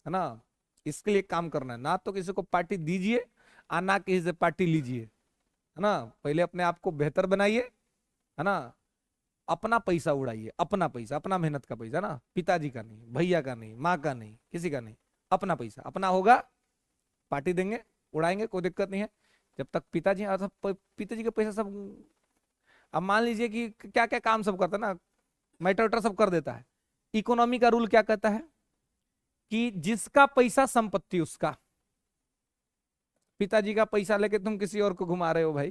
है ना। इसके लिए काम करना है, ना तो किसी को पार्टी दीजिए और ना किसी से पार्टी लीजिए, है ना। पहले अपने आप को बेहतर बनाइए, है ना, अपना पैसा उड़ाइए, अपना पैसा, अपना मेहनत का पैसा ना, पिताजी का नहीं, भैया का नहीं, माँ का नहीं, किसी का नहीं, अपना पैसा अपना होगा, पार्टी देंगे उड़ाएंगे, कोई दिक्कत नहीं है। जब तक पिताजी, पिताजी का पैसा सब, अब मान लीजिए कि क्या क्या काम सब करता है ना, मैटर वैटर सब कर देता है। इकोनॉमी का रूल क्या कहता है कि जिसका पैसा संपत्ति उसका, पिताजी का पैसा लेके तुम किसी और को घुमा रहे हो भाई,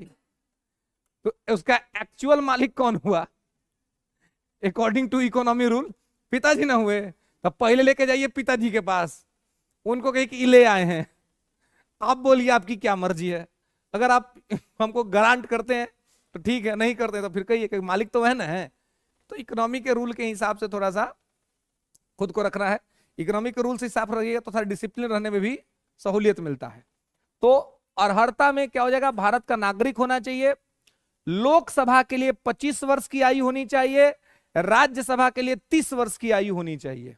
तो उसका एक्चुअल मालिक कौन हुआ? अकॉर्डिंग टू इकोनॉमी रूल पिताजी ना हुए? तब पहले लेके जाइए पिताजी के पास, उनको कहीं कि ले आए हैं, आप बोलिए आपकी क्या मर्जी है। अगर आप हमको गारंट करते हैं तो ठीक है, नहीं करते तो फिर कहिए कि मालिक तो है ना है। तो इकोनॉमी के रूल के हिसाब से थोड़ा सा खुद को रखना है, इकोनॉमिक रूल से साफ रहिएगा तो थोड़ा डिसिप्लिन रहने में भी सहूलियत मिलता है। तो अर्हता में क्या हो जाएगा, भारत का नागरिक होना चाहिए, लोकसभा के लिए 25 वर्ष की आयु होनी चाहिए, राज्यसभा के लिए 30 वर्ष की आयु होनी चाहिए।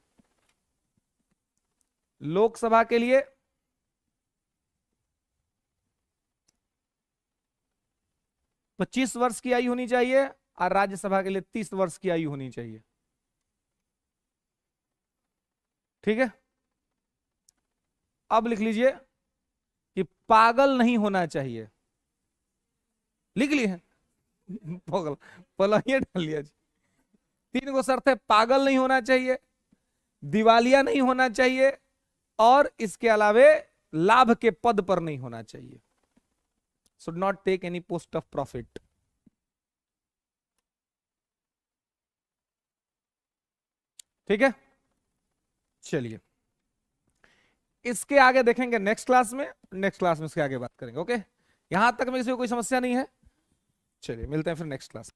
लोकसभा के लिए 25 वर्ष की आयु होनी चाहिए और राज्यसभा के लिए 30 वर्ष की आयु होनी चाहिए। ठीक है, अब लिख लीजिए कि पागल नहीं होना चाहिए, लिख लिए पागल पलाइए डाल लिया जी। 3 गो शर्त है, पागल नहीं होना चाहिए, दिवालिया नहीं होना चाहिए, और इसके अलावे लाभ के पद पर नहीं होना चाहिए, should not take any post of profit. ठीक है, चलिए इसके आगे देखेंगे नेक्स्ट क्लास में, नेक्स्ट क्लास में इसके आगे बात करेंगे। ओके, यहां तक में किसी को कोई समस्या नहीं है? चलिए मिलते हैं फिर नेक्स्ट क्लास।